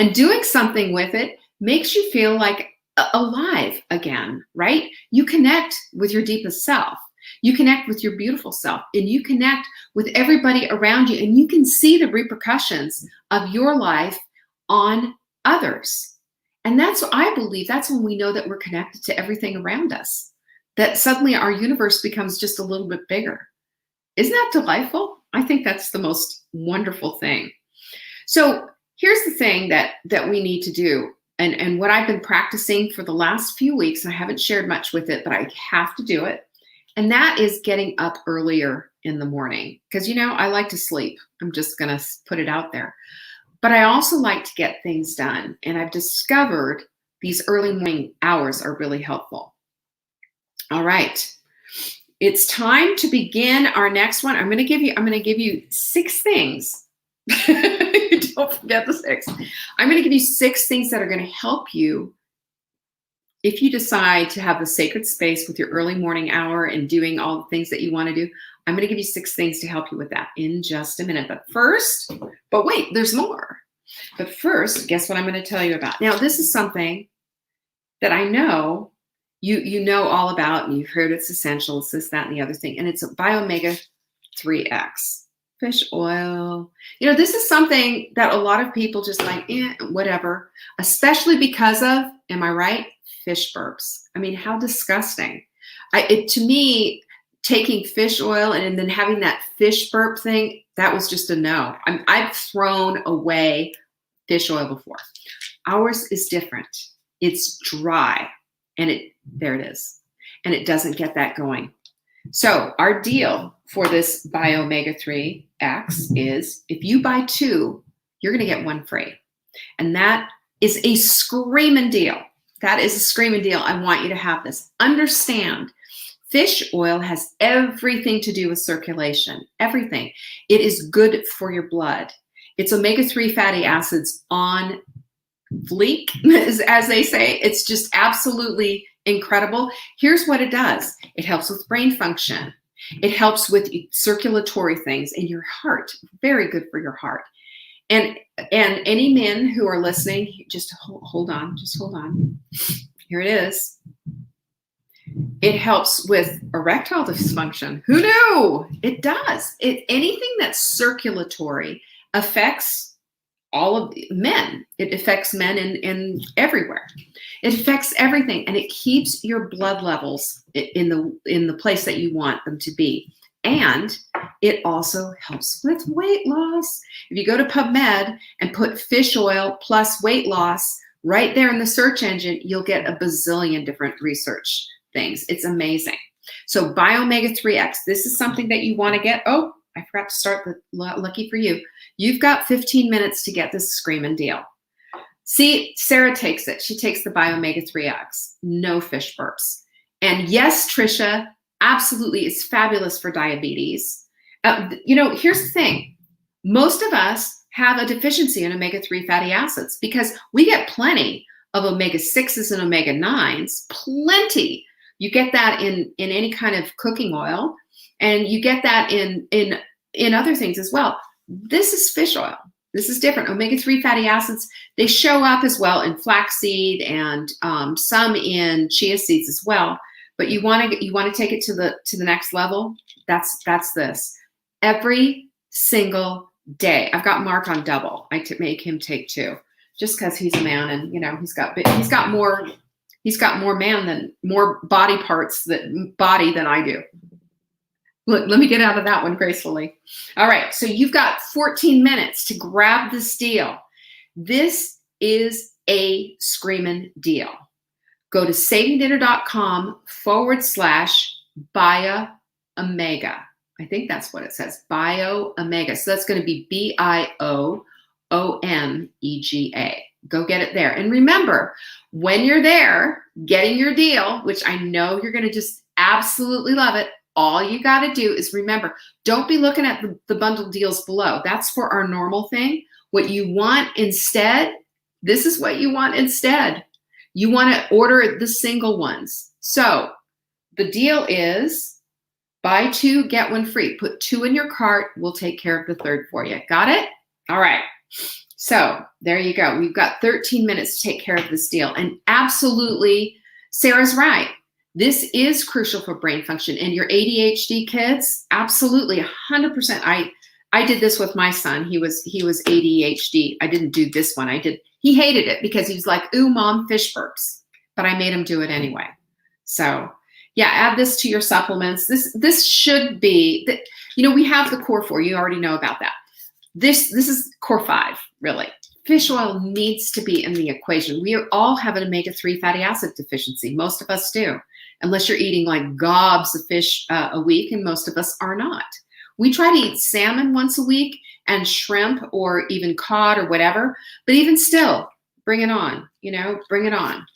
And doing something with it makes you feel like alive again, right? You connect with your deepest self. You connect with your beautiful self, and you connect with everybody around you, and you can see the repercussions of your life on others. And that's what I believe. That's when we know that we're connected to everything around us, that suddenly our universe becomes just a little bit bigger. Isn't that delightful? I think that's the most wonderful thing. So here's the thing that we need to do, and what I've been practicing for the last few weeks, and I haven't shared much with it, but I have to do it. And that is getting up earlier in the morning. Because, you know, I like to sleep. I'm just going to put it out there. But I also like to get things done. And I've discovered these early morning hours are really helpful. All right. It's time to begin our next one. I'm going to give you 6 things. Don't forget the 6. I'm going to give you 6 things that are going to help you if you decide to have the sacred space with your early morning hour and doing all the things that you want to do. I'm going to give you 6 things to help you with that in just a minute. But wait, there's more. But first, guess what I'm going to tell you about? Now, this is something that I know you know all about, and you've heard it's essential, it's this, that, and the other thing. And it's a Bio-omega-3X. Fish oil. You know, this is something that a lot of people just like, whatever, especially because of, am I right? Fish burps. I mean, how disgusting. To me, taking fish oil and then having that fish burp thing, that was just a no. I've thrown away fish oil before. Ours is different. It's dry, and there it is. And it doesn't get that going. So our deal for this Bio-omega-3X is if you buy 2, you're going to get 1 free. And that is a screaming deal. That is a screaming deal. I want you to have this. Understand, fish oil has everything to do with circulation, everything. It is good for your blood. It's omega-3 fatty acids on fleek, as they say. It's just absolutely incredible. Here's what it does. It helps with brain function. It helps with circulatory things in your heart. Very good for your heart. And any men who are listening, just hold on. Here it is. It helps with erectile dysfunction. Who knew? It does. Anything that's circulatory affects all of men. It affects men in everywhere. It affects everything, and it keeps your blood levels in the place that you want them to be. And it also helps with weight loss. If you go to PubMed and put fish oil plus weight loss right there in the search engine, you'll get a bazillion different research things. It's amazing. So Bio-omega-3X, this is something that you want to get. Oh, I forgot to start the lucky for you. You've got 15 minutes to get this screaming deal. See, Sarah takes it. She takes the Bio-omega-3X. No fish burps. And yes, Trisha, absolutely, it's fabulous for diabetes. You know, here's the thing. Most of us have a deficiency in omega-3 fatty acids because we get plenty of omega-6s and omega-9s, plenty. You get that in any kind of cooking oil, and you get that in other things as well. This is fish oil. This is different. Omega-3 fatty acids, they show up as well in flaxseed and some in chia seeds as well. But you want to take it to the next level. That's this. Every single day. I've got Mark on double. I make him take 2, just because he's a man, and you know he's got more body parts than I do. Look, let me get out of that one gracefully. All right, so you've got 14 minutes to grab this deal. This is a screaming deal. Go to savingdinner.com/bio-omega. I think that's what it says, Bio-omega. So that's going to be BIOOMEGA. Go get it there. And remember, when you're there getting your deal, which I know you're going to just absolutely love it, all you got to do is remember, don't be looking at the bundle deals below. That's for our normal thing. What you want instead, this is what you want instead. You want to order the single ones. So the deal is buy 2, get 1 free. Put 2 in your cart. We'll take care of the third for you. Got it? All right. So there you go. We've got 13 minutes to take care of this deal. And absolutely, Sarah's right. This is crucial for brain function. And your ADHD kids, absolutely, 100%. I did this with my son. He was ADHD. I didn't do this one. He hated it because he was like, ooh, mom, fish burps. But I made him do it anyway. So yeah, add this to your supplements. This should be, we have the core 4. You already know about that. This is core 5, really. Fish oil needs to be in the equation. We all have an omega-3 fatty acid deficiency. Most of us do, unless you're eating like gobs of fish a week, and most of us are not. We try to eat salmon once a week and shrimp or even cod or whatever, but even still, bring it on, bring it on.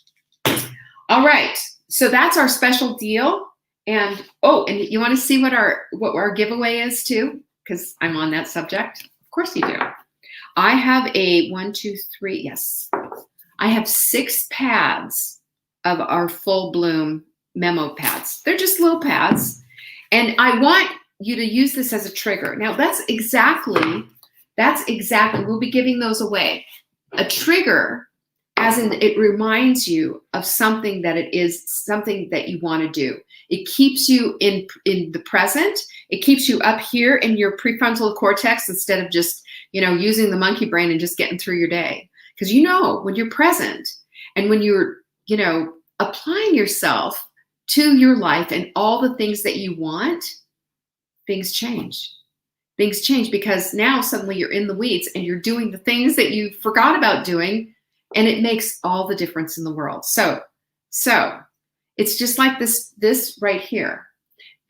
All right, so that's our special deal. And and you want to see what our giveaway is too? Because I'm on that subject. Of course you do. I have a 1, 2, 3, yes. I have 6 pads of our Full Bloom memo pads. They're just little pads. And I want you to use this as a trigger. Now that's exactly, we'll be giving those away. A trigger, as in it reminds you of something that it is something that you want to do. It keeps you in the present. It keeps you up here in your prefrontal cortex instead of just, using the monkey brain and just getting through your day. Because when you're present and when you're, applying yourself to your life and all the things that you want, things change. Things change because now suddenly you're in the weeds and you're doing the things that you forgot about doing, and it makes all the difference in the world. So it's just like this right here.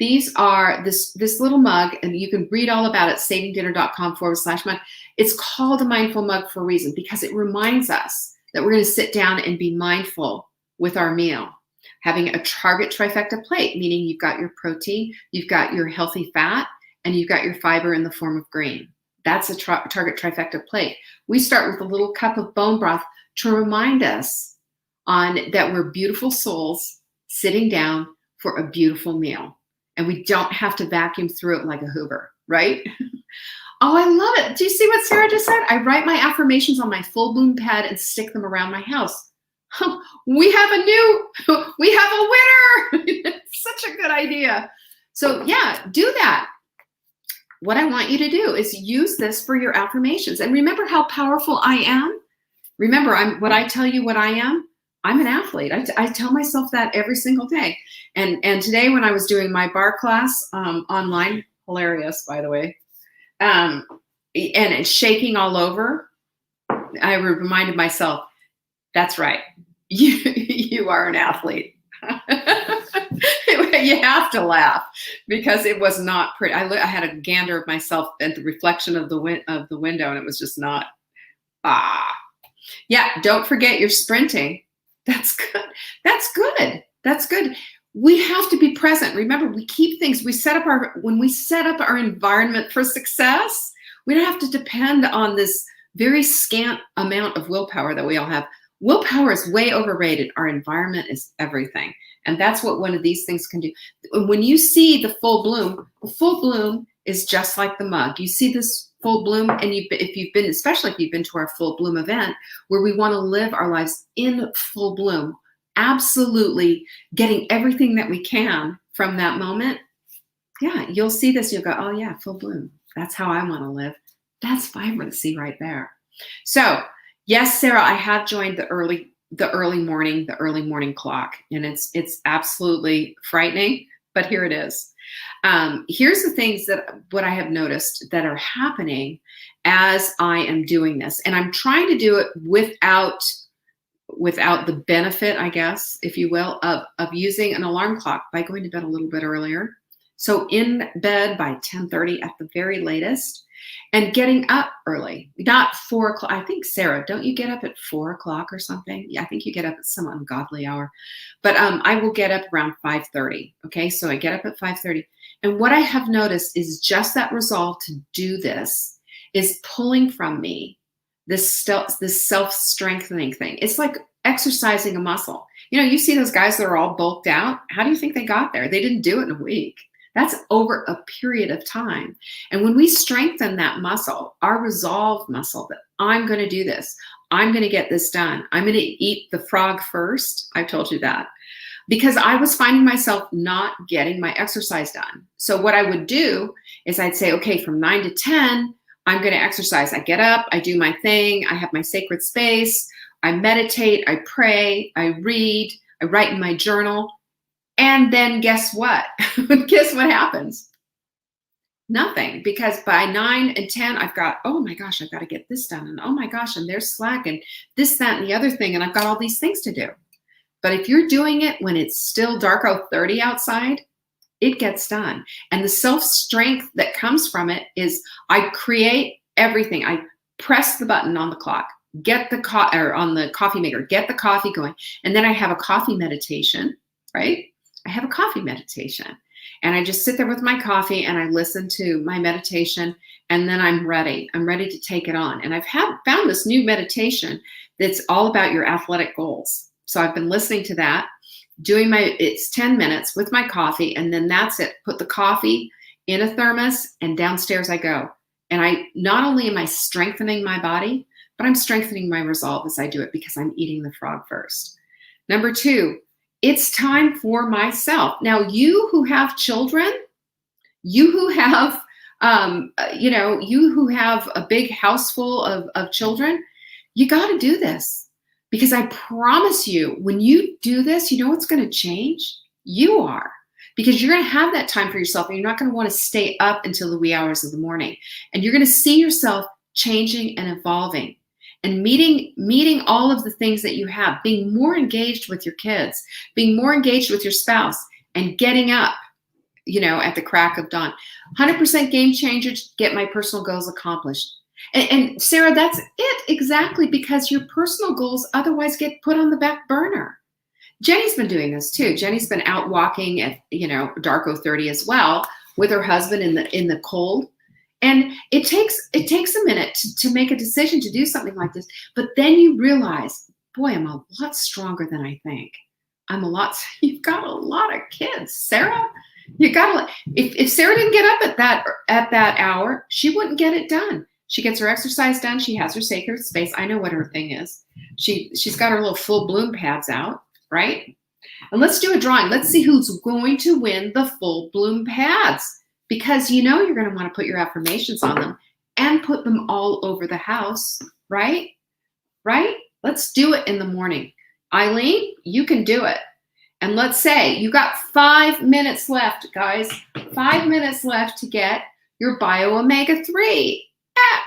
These are this little mug, and you can read all about it, savingdinner.com/mug. It's called a mindful mug for a reason, because it reminds us that we're going to sit down and be mindful with our meal. Having a target trifecta plate, meaning you've got your protein, you've got your healthy fat, and you've got your fiber in the form of green. That's a target trifecta plate. We start with a little cup of bone broth to remind us that we're beautiful souls sitting down for a beautiful meal. And we don't have to vacuum through it like a Hoover, right? Oh, I love it. Do you see what Sarah just said? I write my affirmations on my Full Bloom pad and stick them around my house. We have a winner. It's such a good idea. So yeah, do that. What I want you to do is use this for your affirmations. And remember how powerful I am. Remember, what I tell you what I am. I'm an athlete. I tell myself that every single day. And today when I was doing my bar class online, hilarious, by the way, and it's shaking all over, I reminded myself, that's right. You are an athlete. You have to laugh because it was not pretty. I had a gander of myself at the reflection of the window, and it was just not. Yeah, don't forget you're sprinting. That's good. That's good. That's good. We have to be present. Remember, we keep things. When we set up our environment for success, we don't have to depend on this very scant amount of willpower that we all have. Willpower is way overrated. Our environment is everything. And that's what one of these things can do. When you see the Full Bloom is just like the mug. You see this Full Bloom, and especially if you've been to our Full Bloom event, where we want to live our lives in full bloom, absolutely getting everything that we can from that moment. Yeah, you'll see this. You'll go, oh yeah, full bloom. That's how I want to live. That's vibrancy right there. So yes, Sarah, I have joined the early morning clock, and it's absolutely frightening, but here it is. Here's the things what I have noticed that are happening as I am doing this, and I'm trying to do it without the benefit, I guess, if you will, of using an alarm clock by going to bed a little bit earlier. So in bed by 10:30 at the very latest, and getting up early, not 4 o'clock. I think, Sarah, don't you get up at 4 o'clock or something? Yeah, I think you get up at some ungodly hour. But I will get up around 5:30. Okay, so I get up at 5:30. And what I have noticed is just that resolve to do this is pulling from me this self-strengthening thing. It's like exercising a muscle. You see those guys that are all bulked out? How do you think they got there? They didn't do it in a week. That's over a period of time. And when we strengthen that muscle, our resolve muscle, that I'm going to do this, I'm going to get this done, I'm going to eat the frog first. I told you that because I was finding myself not getting my exercise done. So what I would do is I'd say, okay, from 9 to 10, I'm going to exercise. I get up, I do my thing, I have my sacred space, I meditate, I pray, I read, I write in my journal. And then guess what? Guess what happens? Nothing, because by 9 and 10, I've got, oh my gosh, I've got to get this done. And oh my gosh, and there's Slack and this, that, and the other thing. And I've got all these things to do. But if you're doing it when it's still dark out 30 outside, it gets done. And the self-strength that comes from it is I create everything. I press the button on the clock, get the or on the coffee maker, get the coffee going. And then I have a coffee meditation, right? I have a coffee meditation. And I just sit there with my coffee and I listen to my meditation, and then I'm ready. I'm ready to take it on. And I've found this new meditation that's all about your athletic goals. So I've been listening to that, it's 10 minutes with my coffee, and then that's it. Put the coffee in a thermos and downstairs I go. And I not only am I strengthening my body, but I'm strengthening my resolve as I do it because I'm eating the frog first. Number 2, it's time for myself. Now, you who have children, you who have, you who have a big house full of children, you got to do this. Because I promise you, when you do this, you know what's going to change? You are. Because you're going to have that time for yourself, and you're not going to want to stay up until the wee hours of the morning. And you're going to see yourself changing and evolving and meeting all of the things that you have, being more engaged with your kids, being more engaged with your spouse, and getting up, at the crack of dawn. 100% game changer to get my personal goals accomplished. And Sarah, that's it exactly, because your personal goals otherwise get put on the back burner. Jenny's been doing this too. Jenny's been out walking at, dark 30 as well with her husband in the cold. And it takes a minute to make a decision to do something like this. But then you realize, boy, I'm a lot stronger than I think. You've got a lot of kids, Sarah. If Sarah didn't get up at that hour, she wouldn't get it done. She gets her exercise done. She has her sacred space. I know what her thing is. She's got her little full bloom pads out, right? And let's do a drawing. Let's see who's going to win the full bloom pads, because you're going to want to put your affirmations on them and put them all over the house, right? Right? Let's do it in the morning. Eileen, you can do it. And let's say you got 5 minutes left, guys. 5 minutes left to get your Bio Omega-3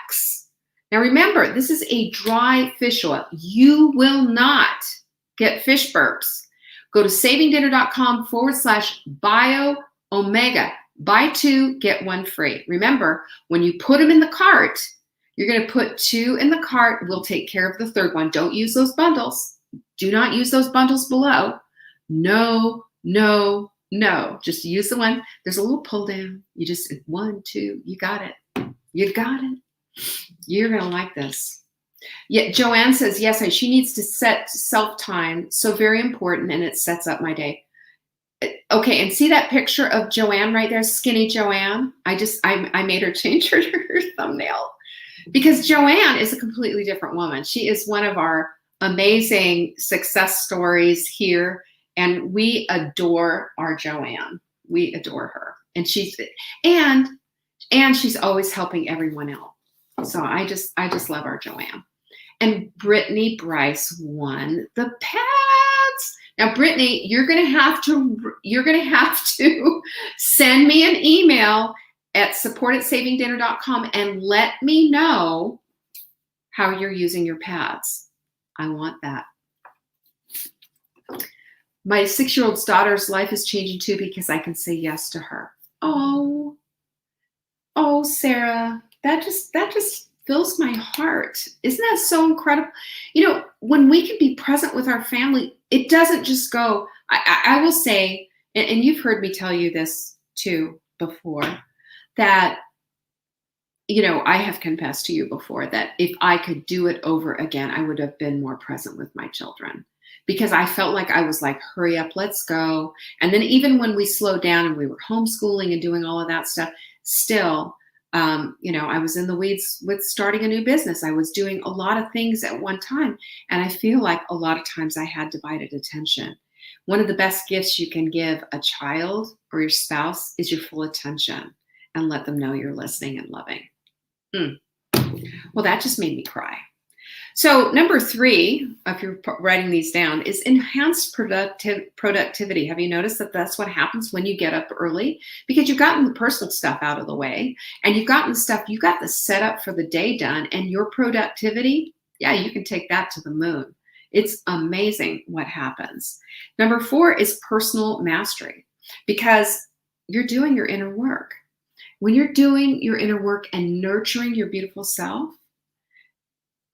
X. Now remember, this is a dry fish oil. You will not get fish burps. Go to savingdinner.com/Bio Omega. Buy 2, get 1 free. Remember, when you put them in the cart, you're going to put 2 in the cart. We'll take care of the 3rd one. Don't use those bundles. Do not use those bundles below. No. Just use the one. There's a little pull down. You just 1, 2. You got it. You got it. You're going to like this. Yeah, Joanne says, yes, she needs to set self-time. So very important, and it sets up my day. Okay, and see that picture of Joanne right there, skinny Joanne? I made her change her thumbnail because Joanne is a completely different woman. She is one of our amazing success stories here, and we adore our Joanne. We adore her, and she's always helping everyone else. So I just love our Joanne. And Brittany Bryce won the pads. Now, Brittany, you're gonna have to send me an email at support@savingdinner.com and let me know how you're using your pads. I want that. My 6-year-old daughter's life is changing too because I can say yes to her. Oh, Sarah, that just fills my heart. Isn't that so incredible? When we can be present with our family, it doesn't just go, I will say, and you've heard me tell you this too before, that, I have confessed to you before that if I could do it over again, I would have been more present with my children. because I felt like I was like, hurry up, let's go. And then even when we slowed down and we were homeschooling and doing all of that stuff, still, I was in the weeds with starting a new business. I was doing a lot of things at one time. And I feel like a lot of times I had divided attention. One of the best gifts you can give a child or your spouse is your full attention, and let them know you're listening and loving. Well, that just made me cry. So number 3, if you're writing these down, is enhanced productivity. Have you noticed that that's what happens when you get up early? Because you've gotten the personal stuff out of the way, and you got the setup for the day done, and your productivity, yeah, you can take that to the moon. It's amazing what happens. Number 4 is personal mastery, because you're doing your inner work. When you're doing your inner work and nurturing your beautiful self,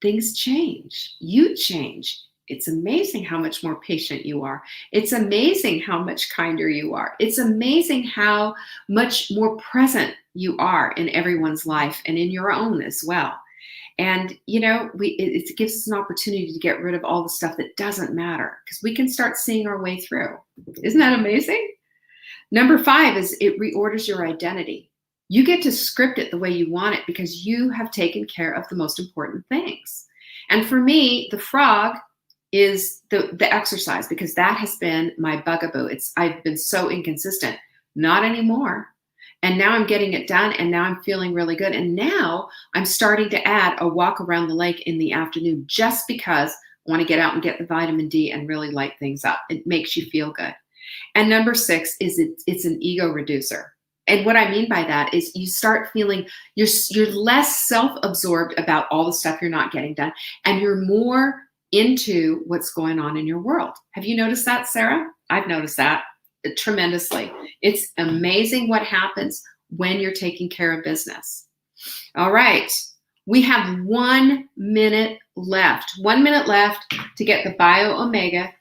things change. You change. It's amazing how much more patient you are. It's amazing how much kinder you are. It's amazing how much more present you are in everyone's life and in your own as well. And, it gives us an opportunity to get rid of all the stuff that doesn't matter, because we can start seeing our way through. Isn't that amazing? Number 5 is it reorders your identity. You get to script it the way you want it, because you have taken care of the most important things. And for me, the frog is the exercise, because that has been my bugaboo. I've been so inconsistent. Not anymore. And now I'm getting it done, and now I'm feeling really good. And now I'm starting to add a walk around the lake in the afternoon, just because I want to get out and get the vitamin D and really light things up. It makes you feel good. And number 6 is it's an ego reducer. And what I mean by that is you start feeling you're less self-absorbed about all the stuff you're not getting done, and you're more into what's going on in your world. Have you noticed that, Sarah? I've noticed that tremendously. It's amazing what happens when you're taking care of business. All right. We have 1 minute left. 1 minute left to get the Bio Omega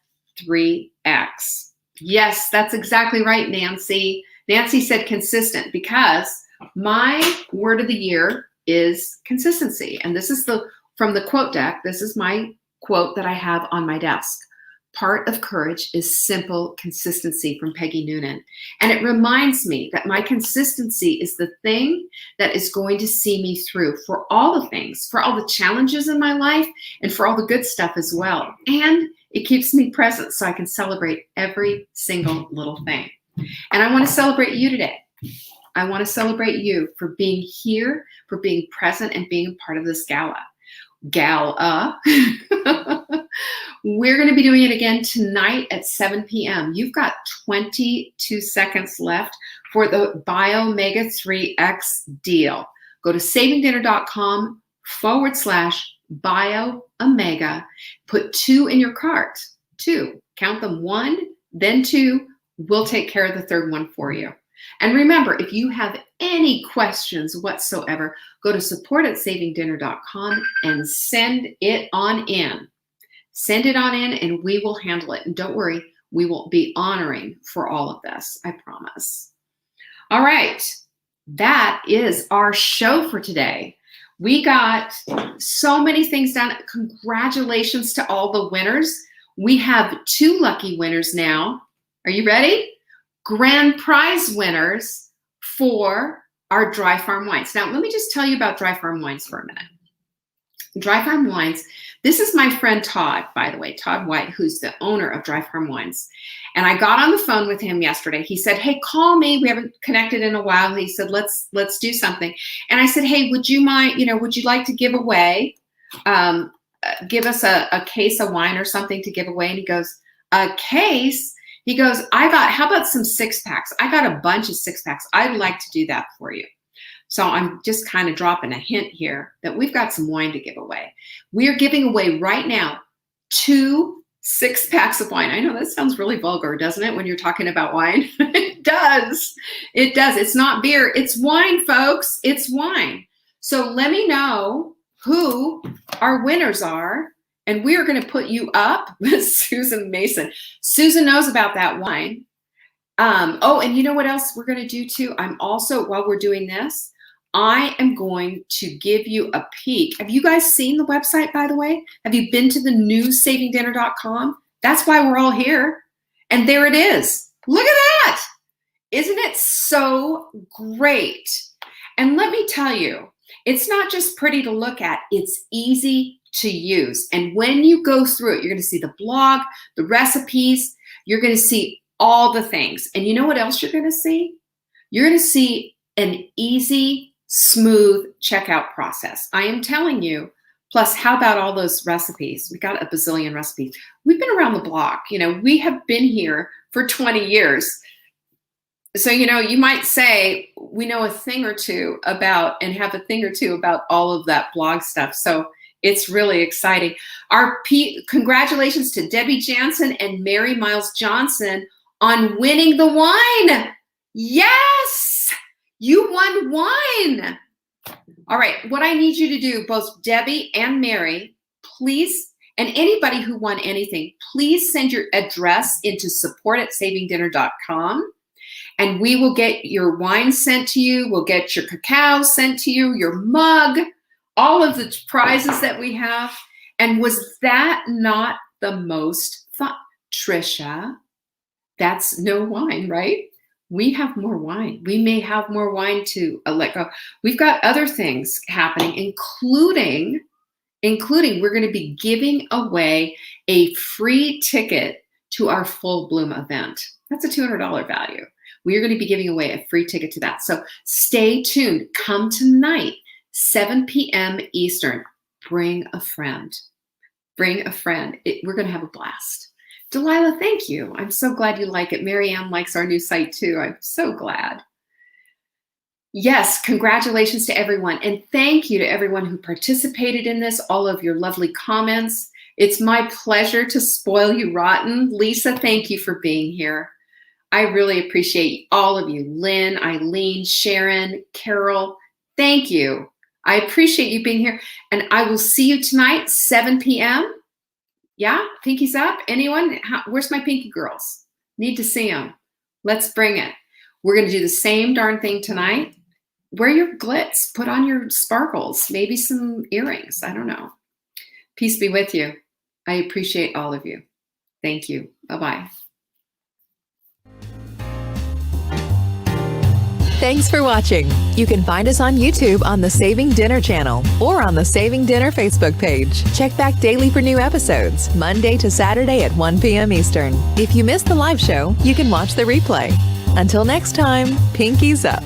3X. Yes, that's exactly right, Nancy. Nancy said consistent, because my word of the year is consistency. And this is from the quote deck. This is my quote that I have on my desk. Part of courage is simple consistency, from Peggy Noonan. And it reminds me that my consistency is the thing that is going to see me through for all the things, for all the challenges in my life, and for all the good stuff as well. And it keeps me present so I can celebrate every single little thing. And I want to celebrate you today. I want to celebrate you for being here, for being present, and being a part of this gala. We're going to be doing it again tonight at 7 p.m. You've got 22 seconds left for the Bio Omega 3X deal. Go to savingdinner.com/Bio Omega. Put 2 in your cart. 2. Count them. 1, then 2. We'll take care of the third one for you. And remember, if you have any questions whatsoever, go to support@savingdinner.com and send it on in. Send it on in, and we will handle it. And don't worry, we will be honoring for all of this, I promise. All right, that is our show for today. We got so many things done. Congratulations to all the winners. We have 2 lucky winners now. Are you ready? Grand prize winners for our Dry Farm wines. Now, let me just tell you about Dry Farm wines for a minute. Dry Farm wines, this is my friend Todd, by the way, Todd White, who's the owner of Dry Farm wines. And I got on the phone with him yesterday. He said, hey, call me. We haven't connected in a while. He said, let's do something. And I said, hey, would you mind, would you like to give away, give us a case of wine or something to give away? And he goes, a case? He goes, how about some 6-packs? I got a bunch of 6-packs. I'd like to do that for you. So I'm just kind of dropping a hint here that we've got some wine to give away. We are giving away right now 2 6-packs of wine. I know that sounds really vulgar, doesn't it, when you're talking about wine? It does. It does. It's not beer. It's wine, folks. It's wine. So let me know who our winners are. And we are going to put you up with Susan Mason. Susan knows about that wine. And you know what else we're going to do too? I'm also, while we're doing this, I am going to give you a peek. Have you guys seen the website, by the way? Have you been to the new savingdinner.com? That's why we're all here. And there it is. Look at that. Isn't it so great? And let me tell you, it's not just pretty to look at, it's easy to use. And when you go through it, you're going to see the blog, the recipes, you're going to see all the things. And you know what else you're going to see? You're going to see an easy, smooth checkout process. I am telling you. Plus, how about all those recipes? We got a bazillion recipes. We've been around the block. We have been here for 20 years. So, you might say we know a thing or two about and have a thing or two about all of that blog stuff. So it's really exciting. Congratulations to Debbie Jansen and Mary Miles Johnson on winning the wine. Yes, you won wine. All right, what I need you to do, both Debbie and Mary, please, and anybody who won anything, please send your address into support@savingdinner.com, and we will get your wine sent to you. We'll get your cacao sent to you, your mug, all of the prizes that we have. And was that not the most fun? Trisha, that's no wine, right? We have more wine. We may have more wine to let go. We've got other things happening, including we're going to be giving away a free ticket to our Full Bloom event. That's a $200 value. We are going to be giving away a free ticket to that. So stay tuned. Come tonight, 7 p.m. Eastern. Bring a friend. Bring a friend. We're going to have a blast. Delilah, thank you. I'm so glad you like it. Marianne likes our new site too. I'm so glad. Yes, congratulations to everyone. And thank you to everyone who participated in this, all of your lovely comments. It's my pleasure to spoil you rotten. Lisa, thank you for being here. I really appreciate all of you. Lynn, Eileen, Sharon, Carol, thank you. I appreciate you being here. And I will see you tonight, 7 p.m. Yeah, pinkies up. Anyone? Where's my pinky girls? Need to see them. Let's bring it. We're going to do the same darn thing tonight. Wear your glitz. Put on your sparkles. Maybe some earrings. I don't know. Peace be with you. I appreciate all of you. Thank you. Bye-bye. Thanks for watching. You can find us on YouTube on the Saving Dinner channel or on the Saving Dinner Facebook page. Check back daily for new episodes, Monday to Saturday at 1 p.m. Eastern. If you missed the live show, you can watch the replay. Until next time, pinkies up.